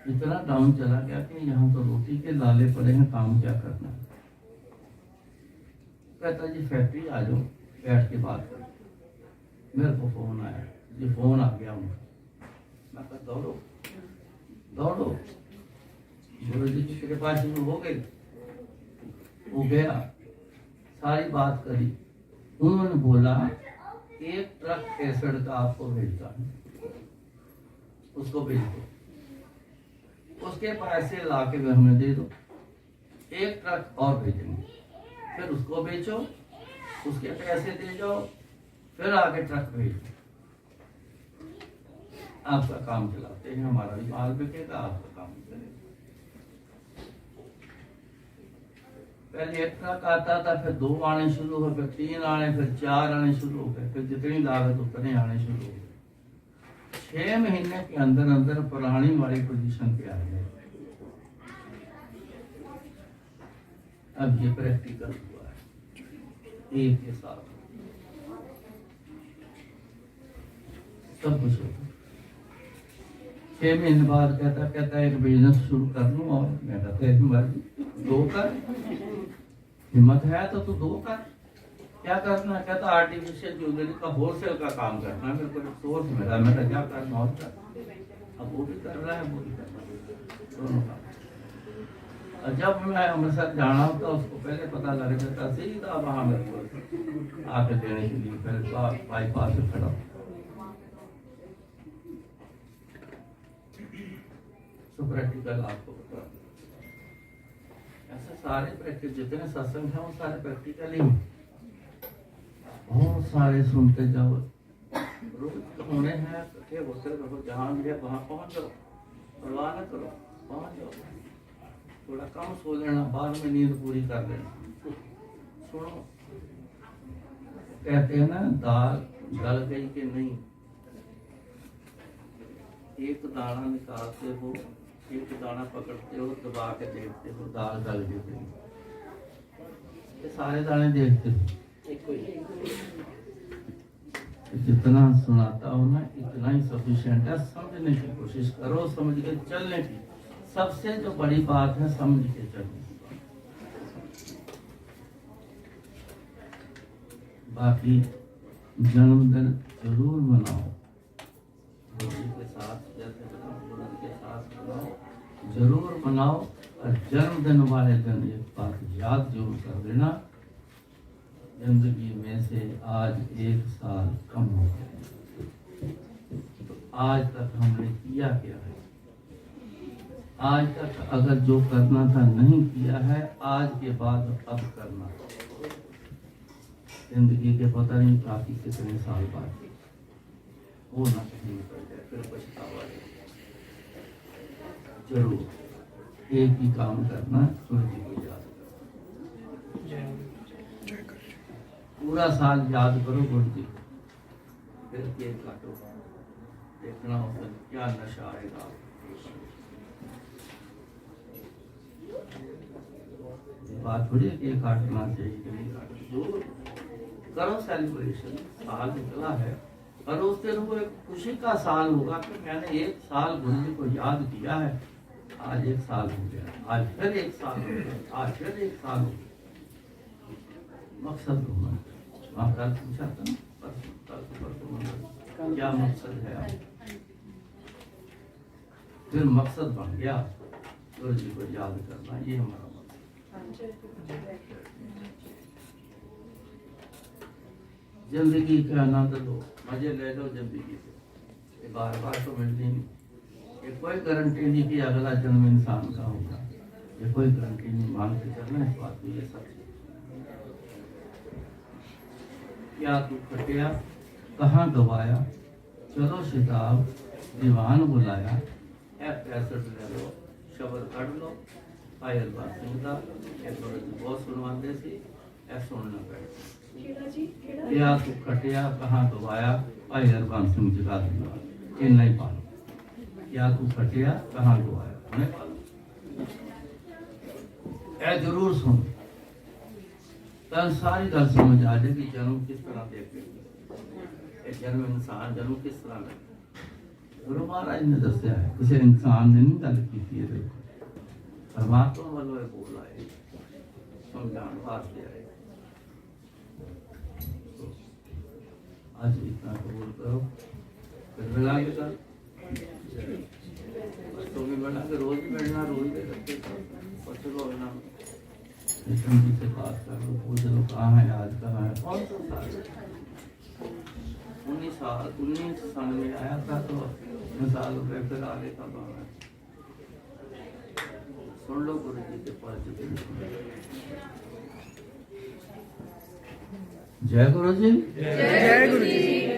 A: इतना डाउन चला गया कि यहाँ तो रोटी के लाले पड़े हैं, काम क्या करना है। कहता जी फैक्ट्री आ जाओ, बैठ के बात करो। मेरे को फोन आया जी, फोन आ गया हूँ। मैं कहा दौड़ो दौड़ो, गुरु जी की कृपा शुरू हो गई। वो गया, सारी बात करी। उन्होंने बोला 1 ट्रक एसिड का आपको भेजता है, उसको भेज दो, उसके पैसे ला के हमें दे दो। 1 ट्रक और भेजेंगे, फिर उसको बेचो, उसके पैसे दे जाओ, फिर आगे ट्रक भेज दो। आपका काम चलाते हैं, हमारा भी माल बिकेगा, आपका काम चलेगा। पहले 1 ट्रक आता था, फिर 2 आने शुरू हो गए, 3 आने, फिर 4 आने शुरू हो गए, फिर जितनी लागत उतने आने शुरू हो गए। 6 महीने के अंदर अंदर पुरानी वाली पोजीशन पे आ गए। अब ये प्रैक्टिकल हुआ है, एक के साथ सब कुछ होगा। 6 महीने बाद कहता एक बिजनेस शुरू कर लूं, और मैं कहता है मर्जी 2 कर, हिम्मत है तो तू 2 कर। क्या करना है? कहता आर्टिफिशियल ज्वेलरी का होलसेल का काम करना है, मेरे को एक सोर्स मिला, मैंने क्या करना होता है। अब वो भी कर रहा है, वो भी कर रहा है, दोनों काम। और जब मैं अमृतसर जाना होता उसको पहले पता लग जाता, सीधा वहाँ मेरे को आके देने के लिए पहले बाईपास से खड़ा। तो प्रैक्टिकल आपको बता, ऐसे सारे प्रैक्टिस जितने सत्संग हैं वो सारे प्रैक्टिकल ही बहुत सारे सुनते जाओ। रोज होने हैं, इकट्ठे होते रहो, जहाँ भी है वहाँ पहुँच जाओ, परवाह न करो, पहुँच जाओ। थोड़ा कम सो लेना, बाद में नींद पूरी कर लेना। सुनो, कहते हैं ना दाल गल गई कि नहीं, एक दाना निकालते हो, एक दाना पकड़ते हो, दबा के देखते हो, दाल गल गई कि नहीं। ये सारे दाने देखते हो, जितना सुनाता हो ना इतना ही सफिशिएंट है। समझने की कोशिश करो, समझ के चलने की। सबसे जो बड़ी बात है समझ के चलने की। बाकी जन्मदिन जरूर मनाओ, खुशी के साथ, जैसे बुलंद के साथ मनाओ, जरूर मनाओ। और जन्मदिन वाले दिन एक बात याद जरूर कर देना, जिंदगी में से आज 1 साल कम हो गया, तो आज तक हमने किया क्या है? आज तक अगर जो करना था नहीं किया है, आज के बाद अब करना। जिंदगी के पता नहीं बाकी कितने साल बाद वो ना कहीं निकल जाए, फिर पछतावा है। जरूर एक ही काम करना, सूर्य को याद करना, पूरा साल याद करो गुरु जी, फिर केक काटो, देखना होगा क्या नशा आएगा। बात थोड़ी है केक काटना चाहिए कि नहीं काटना, जो करो सेलिब्रेशन। साल निकला है और उस दिन वो एक खुशी का साल होगा कि मैंने 1 साल गुरु जी को याद किया है। आज 1 साल हो गया, आज फिर 1 साल हो गया, आज फिर 1 साल हो गया। मकसद होना, वहाँ कल पूछा था ना, परसों क्या मकसद है आप? फिर मकसद बन गया गुरु जी को याद करना, ये हमारा जिंदगी का आनंद लो, मजे ले लो जिंदगी से, बार बार तो मिलती नहीं। ये कोई गारंटी नहीं कि अगला जन्म इंसान का होगा, ये कोई गारंटी नहीं। मान के चलना इस बात को, ये सच। क्या तू खटिया कहाँ गवाया, चलो शिताब दीवान बुलाया, ए पैसठ ले लो, शब्द कढ़ लो, पायल बात सुनता, बहुत सुनवाते सी, ए सुनना पड़ता। क्या तू खटिया कहाँ गवाया, भाई हरबंस सिंह जगा दिया, इन्ना ही पालो। क्या तू खटिया कहाँ गवाया, उन्हें पालो। ए जरूर सुन, कल सारी गल समझ आ जाएगी जन्म किस तरह देखते, जन्म इंसान जन्म किस तरह लगता। गुरु महाराज ने दसिया है, किसी इंसान ने नहीं गल की है, परमात्मा वालों बोला है, समझाने वास्ते आए। आज इतना कबूल करो, फिर मिला के साथ तो भी बना के रोज ही बैठना, रोज दे करके चलो ना जी से बात कर लो, पूछ लो कहाँ है, आज कहाँ है। कौन सा साल? 19 साल में आया था, तो साल हो गए, फिर आगे का बात है। सुन लो गुरु जी के पास। जय गुरु जी, जय गुरु जी।